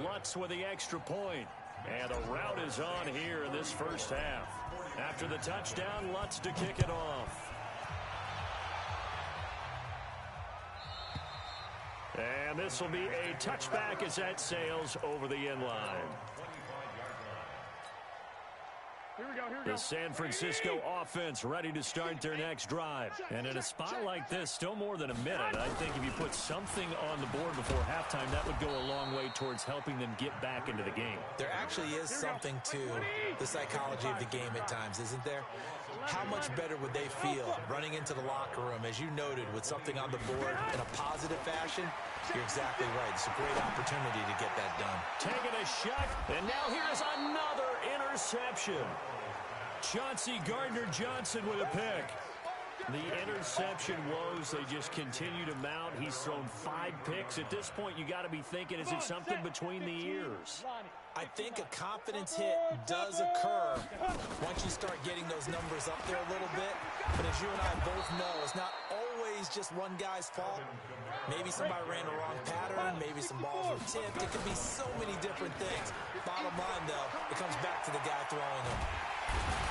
Lutz with the extra point. And the route is on here in this first half. After the touchdown, Lutz to kick it off. And this will be a touchback as that sails over the end line. The San Francisco offense ready to start their next drive. And in a spot like this, still more than a minute, I think if you put something on the board before halftime, that would go a long way towards helping them get back into the game. There actually is something to the psychology of the game at times, isn't there? How much better would they feel running into the locker room, as you noted, with something on the board in a positive fashion? You're exactly right. It's a great opportunity to get that done. Taking a shot, and now here's another interception. Chauncey Gardner-Johnson with a pick. The interception woes, they just continue to mount. He's thrown 5 picks. At this point, you got to be thinking, is it something between the ears? I think a confidence hit does occur once you start getting those numbers up there a little bit. But as you and I both know, it's not always just one guy's fault. Maybe somebody ran the wrong pattern. Maybe some balls were tipped. It could be so many different things. Bottom line, though, it comes back to the guy throwing them.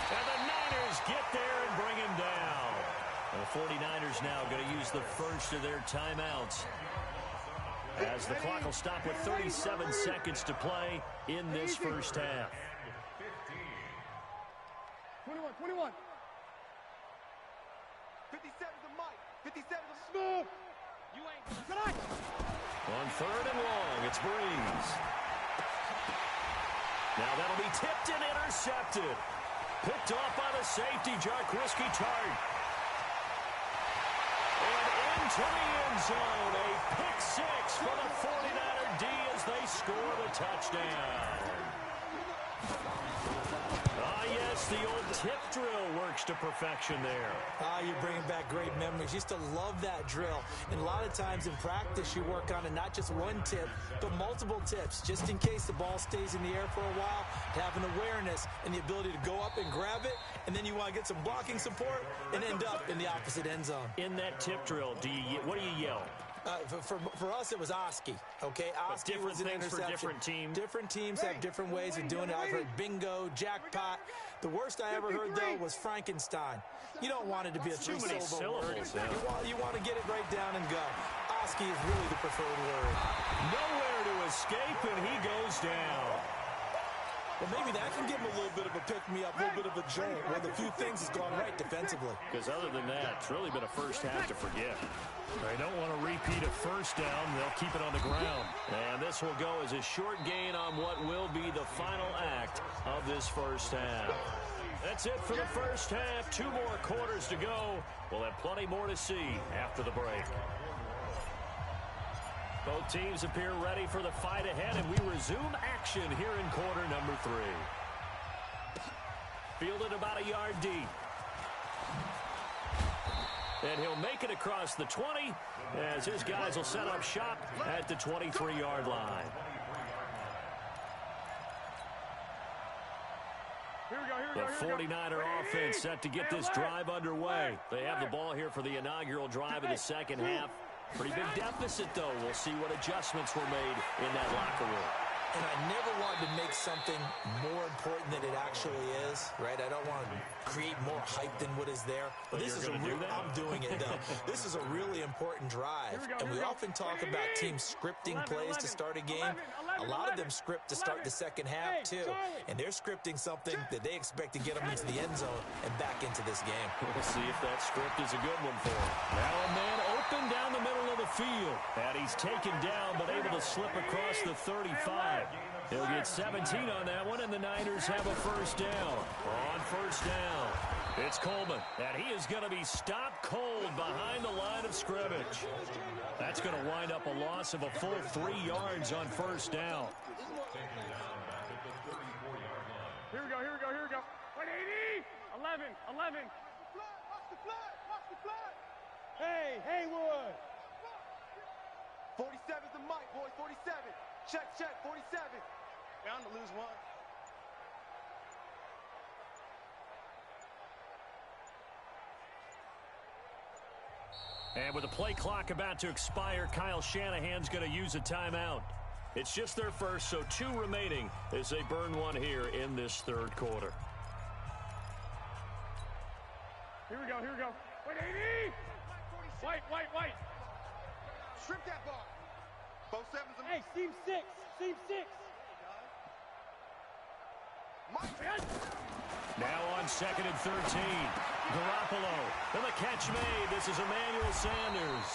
And the Niners get there and bring him down. The 49ers now going to use the first of their timeouts, as the clock will stop with 37 seconds to play in this first half. 21. 57 to Mike. 57 to Smooth. You ain't good. On 3rd and long, it's Breeze. Now that'll be tipped and intercepted. Picked off by the safety, Jarquiski Tart. And into the end zone, a pick 6 for the 49er D as they score the touchdown. Ah, yes, the old tip drill works to perfection there. Ah, you're bringing back great memories. Used to love that drill. And a lot of times in practice, you work on it, not just one tip, but multiple tips, just in case the ball stays in the air for a while, to have an awareness and the ability to go up and grab it, and then you want to get some blocking support and end up in the opposite end zone. In that tip drill, what do you yell? For us, it was Oski. Okay, Oski was an interception. For different teams. Different teams have different ways of doing it. I've heard bingo, jackpot. The worst I ever heard, though, was Frankenstein. You don't want it to be a three-syllable word. You want to get it right down and go. Oski is really the preferred word. Nowhere to escape, and he goes down. Well, maybe that can give him a little bit of a pick-me-up, a little bit of a jolt, when a few things has gone right defensively. Because other than that, it's really been a first half to forget. They don't want to repeat a first down. They'll keep it on the ground. And this will go as a short gain on what will be the final act of this first half. That's it for the first half. 2 more quarters to go. We'll have plenty more to see after the break. Both teams appear ready for the fight ahead, and we resume action here in quarter number 3. Fielded about a yard deep. And he'll make it across the 20 as his guys will set up shop at the 23-yard line. The 49er offense set to get this drive underway. They have the ball here for the inaugural drive of the second half. Pretty big deficit, though. We'll see what adjustments were made in that locker room. And I never wanted to make something more important than it actually is, right? I don't want to create more hype than what is there. But this is a real, I'm doing it, though. This is a really important drive. And we often talk about teams scripting plays to start a game. A lot of them script to start the second half, too. And they're scripting something that they expect to get them into the end zone and back into this game. We'll see if that script is a good one for them. Now a man open down the middle of the field. And he's taken down, but able to slip across the 35. He'll get 17 on that one, and the Niners have a first down. On first down, it's Coleman, and he is going to be stopped cold behind the line of scrimmage. That's going to wind up a loss of a full 3 yards on first down. Here we go. 180. 11. Watch the flood. Hey, Haywood. 47's the mic, boys. 47. Check. 47. Bound to lose one. And with the play clock about to expire, Kyle Shanahan's going to use a timeout. It's just their first, so 2 remaining as they burn one here in this third quarter. Here we go. 180. White. Strip that ball. Both sevens. Hey, seam 6. Now on 2nd and 13. Garoppolo. And the catch made. This is Emmanuel Sanders.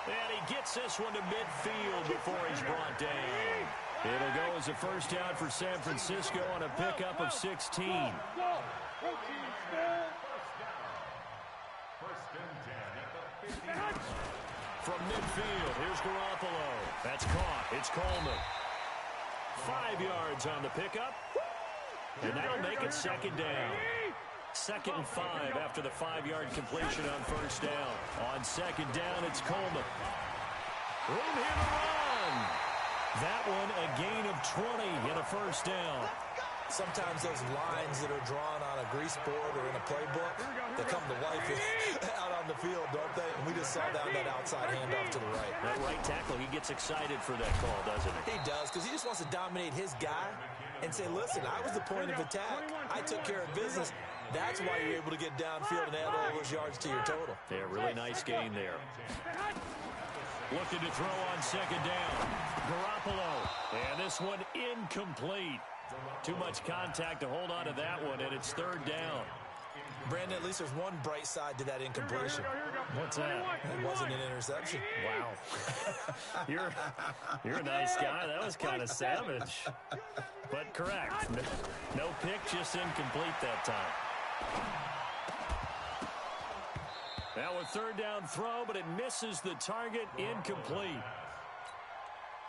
And he gets this one to midfield before he's brought down. It'll go as a first down for San Francisco on a pickup of 16. From midfield, here's Garoppolo. That's caught. It's Coleman. 5 yards on the pickup. And that'll make it second down. 2nd and 5 after the 5-yard completion on first down. On second down, it's Coleman. Room here to run. That one a gain of 20 and a first down. Sometimes those lines that are drawn on a grease board or in a playbook, they come to life out on the field, don't they? And we just saw that outside handoff to the right. That right tackle, he gets excited for that call, doesn't he? He does, because he just wants to dominate his guy and say, listen, I was the point of attack. I took care of business. That's why you're able to get downfield and add all those yards to your total. Yeah, really nice gain there. Looking to throw on second down. Garoppolo. And this one incomplete. Too much contact to hold on to that one, and it's third down. Brandon, at least there's one bright side to that incompletion. What's that? It wasn't an interception. Wow. You're a nice guy. That was kind of savage. But correct. No pick, just incomplete that time. Now a third down throw, but it misses the target, incomplete.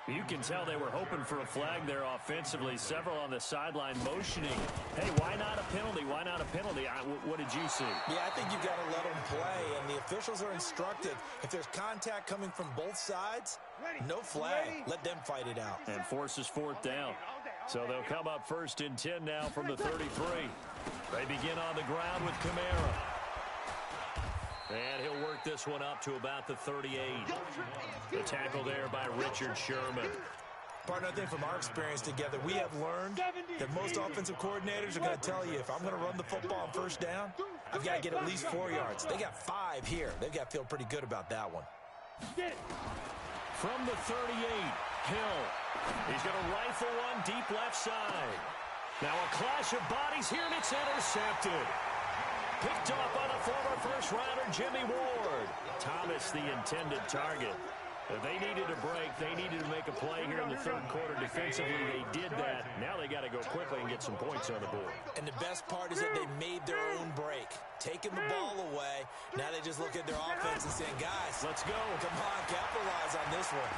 You can tell they were hoping for a flag there offensively. Several on the sideline motioning. Hey, why not a penalty? Why not a penalty? What did you see? Yeah, I think you've got to let them play, and the officials are instructed. If there's contact coming from both sides, no flag. Let them fight it out. And forces fourth down. So they'll come up first and 10 now from the 33. They begin on the ground with Kamara. And he'll work this one up to about the 38. The tackle there by Richard Sherman. Partner, I think from our experience together, we have learned that most offensive coordinators are going to tell you, if I'm going to run the football on first down, I've got to get at least 4 yards. They got 5 here. They've got to feel pretty good about that one. From the 38, Hill. He's going to rifle one deep left side. Now a clash of bodies here, and it's intercepted. Picked off by the former first-rounder, Jimmy Ward. Thomas, the intended target. They needed a break. They needed to make a play here in the third quarter. Defensively, they did that. Now they got to go quickly and get some points on the board. And the best part is that they made their own break. Taking the ball away. Now they just look at their offense and saying, guys, let's go. Come on, capitalize on this one.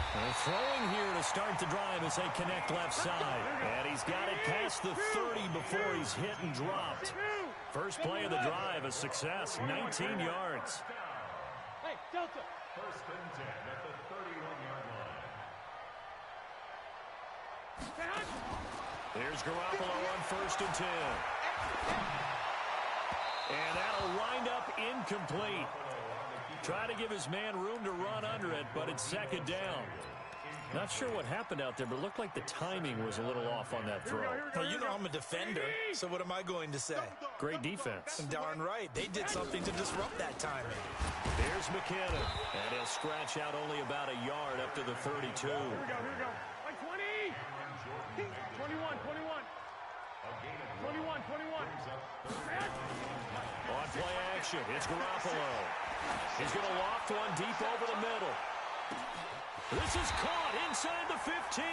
And throwing here to start the drive as they connect left side. And he's got it past the 30 before he's hit and dropped. First play of the drive, a success, 19 yards. Hey, Delta. First and 10 at the 31-yard line. Here's Garoppolo on first and 10. And that'll wind up incomplete. Try to give his man room to run under it, but it's second down. Not sure what happened out there, but it looked like the timing was a little off on that throw. Well, you know I'm a defender, so what am I going to say? Great defense. Darn right. They did something to disrupt that timing. Here's McKinnon, and he'll scratch out only about a yard up to the 32. Here we go. Like 20. 21. 21. On play action, it's Garoppolo. He's going to loft one deep over the middle. This is caught inside the 15.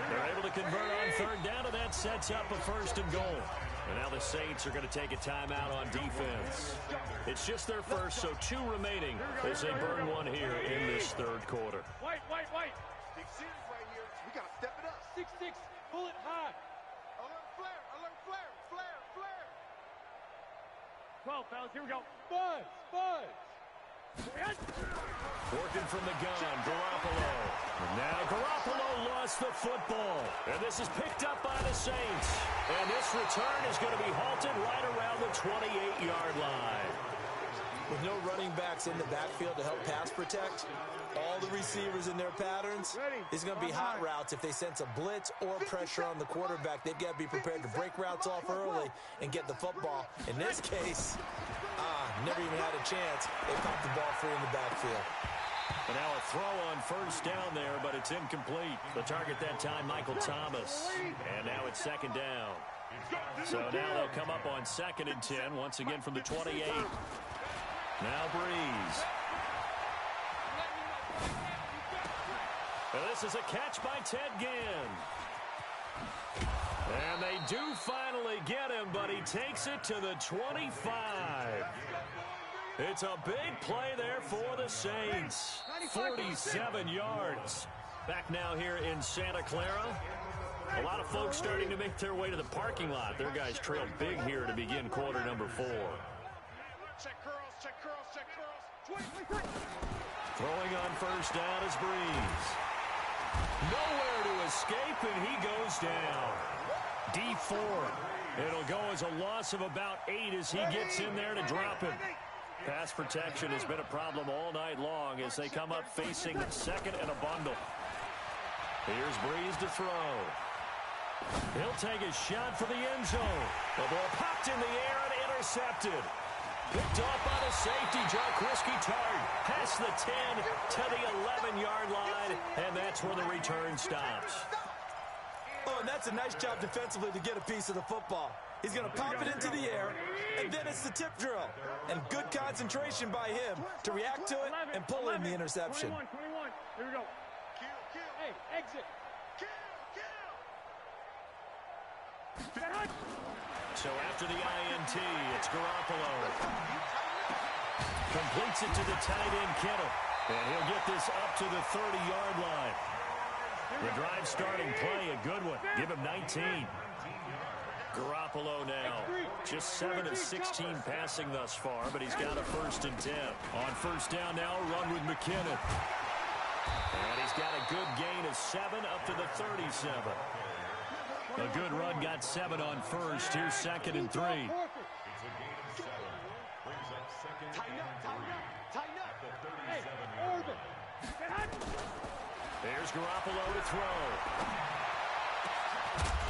They're able to convert on third down, and that sets up a first and goal. And now the Saints are going to take a timeout on defense. It's just their first, so 2 remaining as they burn one here in this third quarter. White. 6-6 right here. We got to step it up. 6-6. Pull it high. Alert flare. 12, fellas. Here we go. Buzz. Working from the gun, Garoppolo. Now Garoppolo lost the football. And this is picked up by the Saints. And this return is going to be halted right around the 28-yard line. With no running backs in the backfield to help pass protect, all the receivers in their patterns, it's going to be hot routes. If they sense a blitz or pressure on the quarterback, they've got to be prepared to break routes off early and get the football. In this case, never even had a chance. They popped the ball free in the backfield. And now a throw on first down there, but it's incomplete. The target that time, Michael Thomas. And now it's second down. So now they'll come up on second and 10, once again from the 28. Now Breeze. And this is a catch by Ted Ginn. And they do finally get him, but he takes it to the 25. It's a big play there for the Saints. 47 yards. Back now here in Santa Clara. A lot of folks starting to make their way to the parking lot. Their guys trailed big here to begin quarter number 4. Check curls, check curls, check curls. Throwing on first down is Breeze. Nowhere to escape, and he goes down. Deep 4. It'll go as a loss of about 8 as he gets in there to drop him. Pass protection has been a problem all night long as they come up facing second and a bundle. Here's Breeze to throw. He'll take a shot for the end zone. The ball popped in the air and intercepted. Picked off by the safety, Jarkowski Tart. Past the 10 to the 11-yard line, and that's where the return stops. Oh, and that's a nice job defensively to get a piece of the football. He's going to pop it into the air, and then it's the tip drill. And good concentration by him to react to it and pull in the interception. 21. Here we go. Hey, exit. So after the INT, it's Garoppolo. Completes it to the tight end, Kittle. And he'll get this up to the 30-yard line. The drive starting play, a good one. Give him 19. Garoppolo now. Just 7 of 16 passing thus far, but he's got a 1st and 10. On first down now, run with McKinnon. And he's got a good gain of 7 up to the 37. A good run, got 7 on first. Here's 2nd and 3. It's a gain of 7. Brings up 2nd and 3. Tighten up. At the 37-yard line. There's Garoppolo to throw.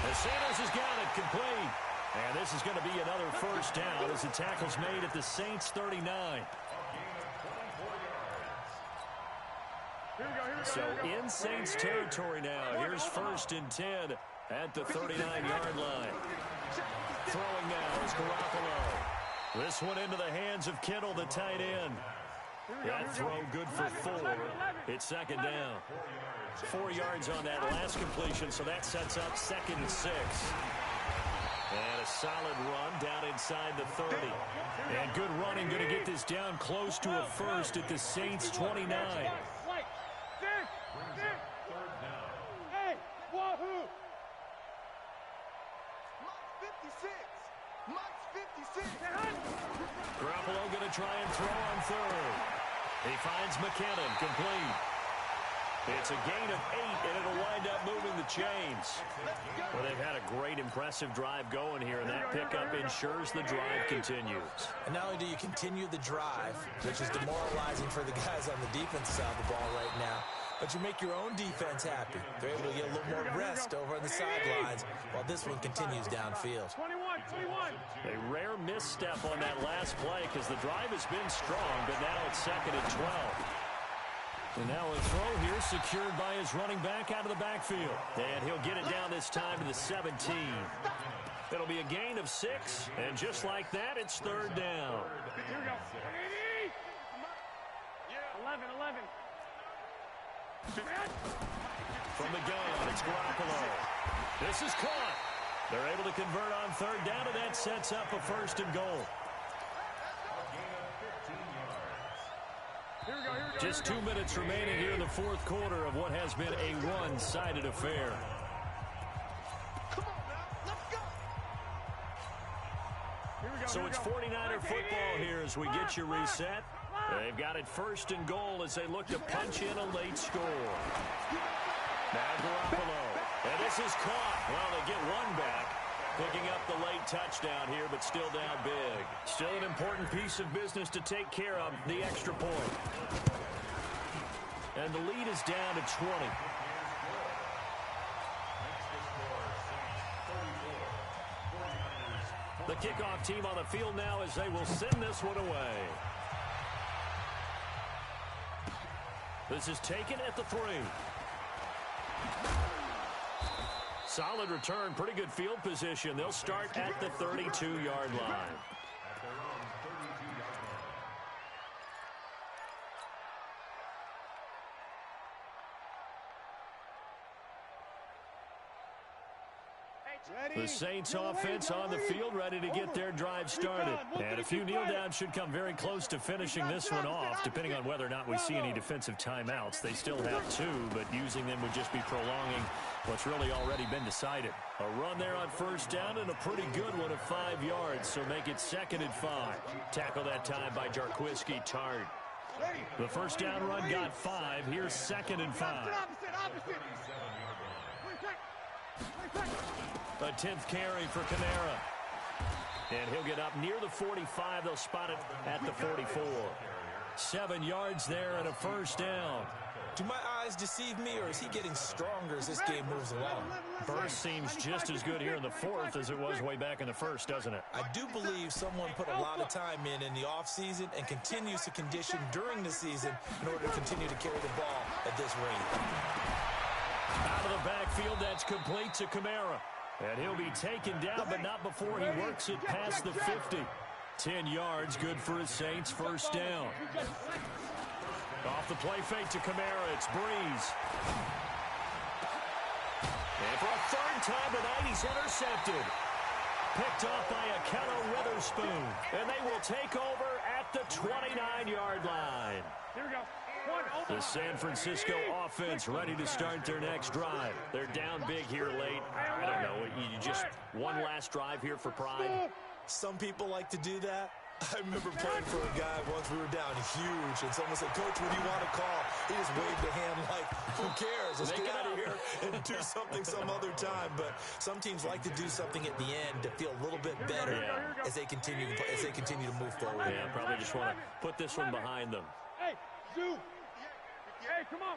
And Sanders has got it complete. And this is going to be another first down as the tackle's made at the Saints 39. So in Saints territory now. Here's 1st and 10 at the 39-yard line. Throwing now is Garoppolo. This one into the hands of Kittle, the tight end. That throw good for 4. It's 2nd down. 4 yards on that last completion, so that sets up 2nd and 6. And a solid run down inside the 30. And good running, going to get this down close to a first at the Saints 29. Hey, wahoo! Garoppolo going to try and throw on 3rd. He finds McKinnon, complete. It's a gain of 8, and it'll wind up moving the chains. Well, they've had a great, impressive drive going here, and that pickup ensures the drive continues. And not only do you continue the drive, which is demoralizing for the guys on the defense side of the ball right now, but you make your own defense happy. They're able to get a little more rest over on the sidelines while this one continues downfield. 21. A rare misstep on that last play because the drive has been strong, but now it's 2nd and 12. And now a throw here secured by his running back out of the backfield. And he'll get it down this time to the 17. It'll be a gain of 6, and just like that, it's 3rd down. Here we go. 11. From the gun, it's Garoppolo. This is caught. They're able to convert on 3rd down, and that sets up a 1st and goal. Just 2 minutes remaining here in the 4th quarter of what has been a one-sided affair. So it's 49er football here as we get you reset. They've got it 1st and goal as they look to punch in a late score. Now Garoppolo. And this is caught. Well, they get one back. Picking up the late touchdown here, but still down big. Still an important piece of business to take care of, the extra point. And the lead is down to 20. The kickoff team on the field now as they will send this one away. This is taken at the 3. Solid return, pretty good field position. They'll start at the 32-yard line. Hey, The Saints offense on the field, ready to get their drive started. And a few kneel downs should come very close to finishing this one off, depending on whether or not we see any defensive timeouts. They still have 2, but using them would just be prolonging what's really already been decided. A run there on first down and a pretty good one of 5 yards, so make it 2nd and 5. Tackle that time by Jarquiski Tart. The first down run got 5. Here's 2nd and 5. A 10th carry for Kamara. And he'll get up near the 45. They'll spot it at the 44. 7 yards there and a first down. Do my eyes deceive me, or is he getting stronger as this game moves along? Burst seems just as good here in the 4th as it was way back in the 1st, doesn't it? I do believe someone put a lot of time in the offseason and continues to condition during the season in order to continue to carry the ball at this rate. Out of the backfield, that's complete to Kamara. And he'll be taken down, but not before he works it past the 50. 10 yards, good for his Saints, first down. Off the play fake to Kamara, it's Breeze. And for a 3rd time tonight, he's intercepted. Picked off by Akello Witherspoon. And they will take over at the 29-yard line. Here we go. The San Francisco offense ready to start their next drive. They're down big here late. I don't know. You just one last drive here for pride. Some people like to do that. I remember playing for a guy once. We were down huge, and someone said, "Coach, what do you want to call?" He just waved a hand like, "Who cares? Let's get out of here and do something some other time." But some teams like to do something at the end to feel a little bit better as they continue to move forward. Yeah, probably just want to put this one behind them. Hey, Zoo. Hey, come on.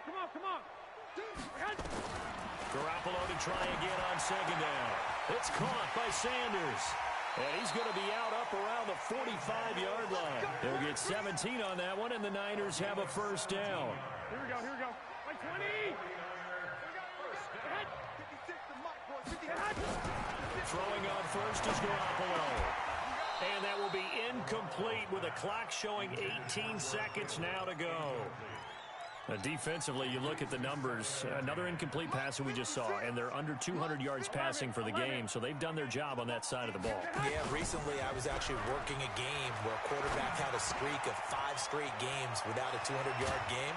Garoppolo to try again on 2nd down. It's caught by Sanders. And he's going to be out up around the 45-yard line. They'll get 17 on that one, and the Niners have a first down. Here we go. 20. Throwing on first is Garoppolo. And that will be incomplete with a clock showing 18 seconds now to go. Defensively, you look at the numbers. Another incomplete pass that we just saw, and they're under 200 yards passing for the game, so they've done their job on that side of the ball. Yeah, recently I was actually working a game where a quarterback had a streak of 5 straight games without a 200-yard game,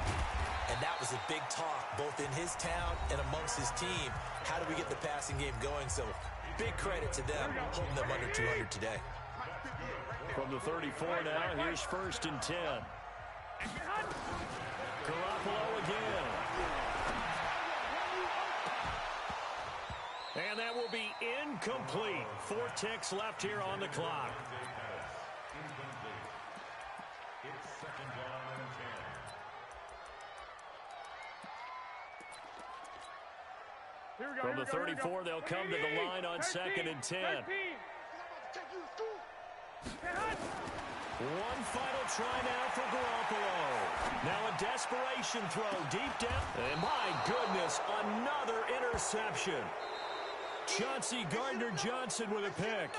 and that was a big talk both in his town and amongst his team. How do we get the passing game going? So big credit to them holding them under 200 today. From the 34 now, here's 1st and 10. Garoppolo again. And that will be incomplete. 4 ticks left here on the clock. It's 2nd down and 10. Here we go. From the 34, they'll come to the line on 2nd and 10. One final try now for Garoppolo. Now a desperation throw deep down. And my goodness, another interception. Chauncey Gardner-Johnson with a pick.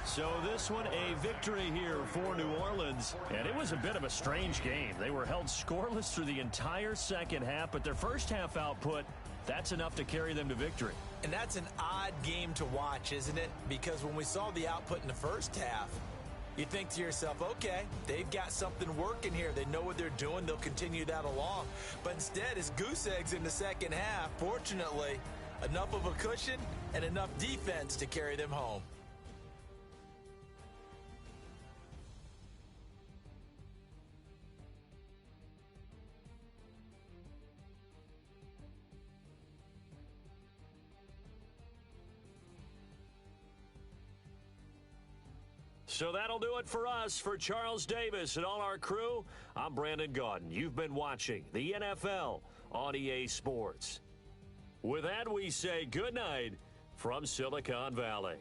So this one a victory here for New Orleans. And it was a bit of a strange game. They were held scoreless through the entire second half, but their first half output, that's enough to carry them to victory. And that's an odd game to watch, isn't it? Because when we saw the output in the first half, you think to yourself, okay, they've got something working here. They know what they're doing. They'll continue that along. But instead, it's goose eggs in the second half. Fortunately, enough of a cushion and enough defense to carry them home. So that'll do it for us. For Charles Davis and all our crew, I'm Brandon Gaudin. You've been watching the NFL on EA Sports. With that, we say good night from Silicon Valley.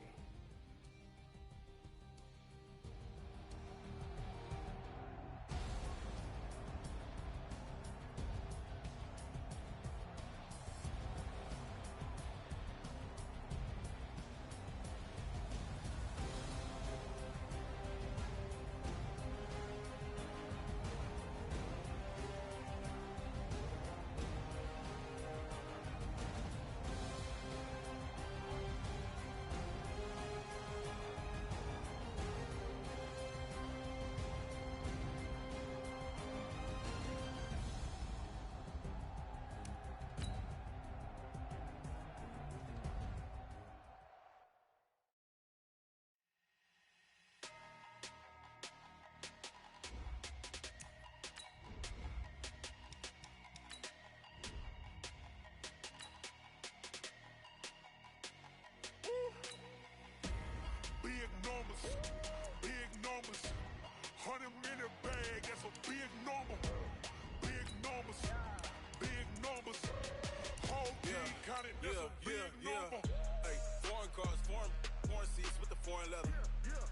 counted, that's a big number. Hey, foreign cars, foreign seats with the foreign leather.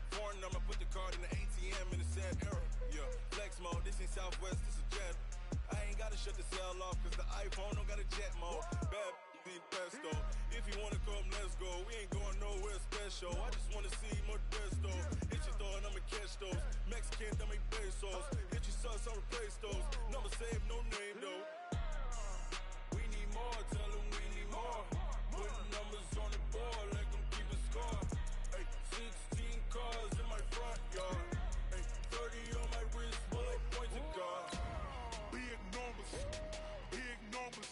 Foreign number, put the card in the ATM in the sad era. Yeah, flex mode, this ain't Southwest, this is Jet. I ain't gotta shut the cell off, cause the iPhone don't got a jet mode. Bad beat pesto. If you wanna come, let's go. We ain't going nowhere special. I just wanna see more Modesto. Hit your thought, I'ma catch those. Mexican, dame pesos. Hit your sus, I'll replace those. Number save, no name though. We need more, tell them we need more. Putting numbers on the board, let them keep a score. Hey, 16 cars in my front yard. Hey, 30 on my wrist, bullet point to God. Big numbers, big numbers.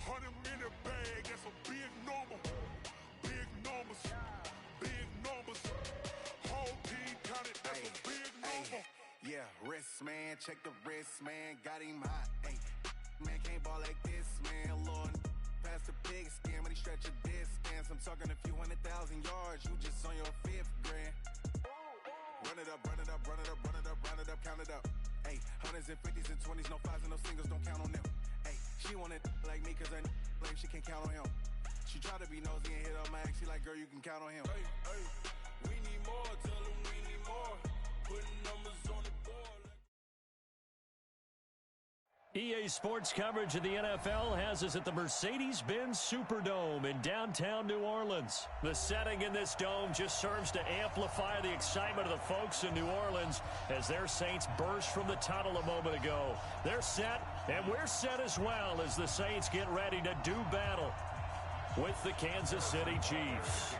100 in the bag, that's a big number. Big numbers, big numbers. Whole team counted, that's a big number. Yeah, wrist man, check the wrist man, got him hot. Hey, man can't ball like this, man. Lord, past the pig skin when he stretch a distance. I'm talking a few 100,000 yards, you just on your 5th grand. Run it up, run it up, run it up, run it up, run it up, count it up. Hey, 100s and 50s and 20s, no 5s and no singles, don't count on them. Hey, she wanted like me cause I like she can't count on him. She tried to be nosy and hit up my ex, she like, girl, you can count on him. Hey, hey, we need more, tell them we need more. Putting numbers on the board. EA Sports coverage of the NFL has us at the Mercedes-Benz Superdome in downtown New Orleans. The setting in this dome just serves to amplify the excitement of the folks in New Orleans as their Saints burst from the tunnel a moment ago. They're set, and we're set as well as the Saints get ready to do battle with the Kansas City Chiefs.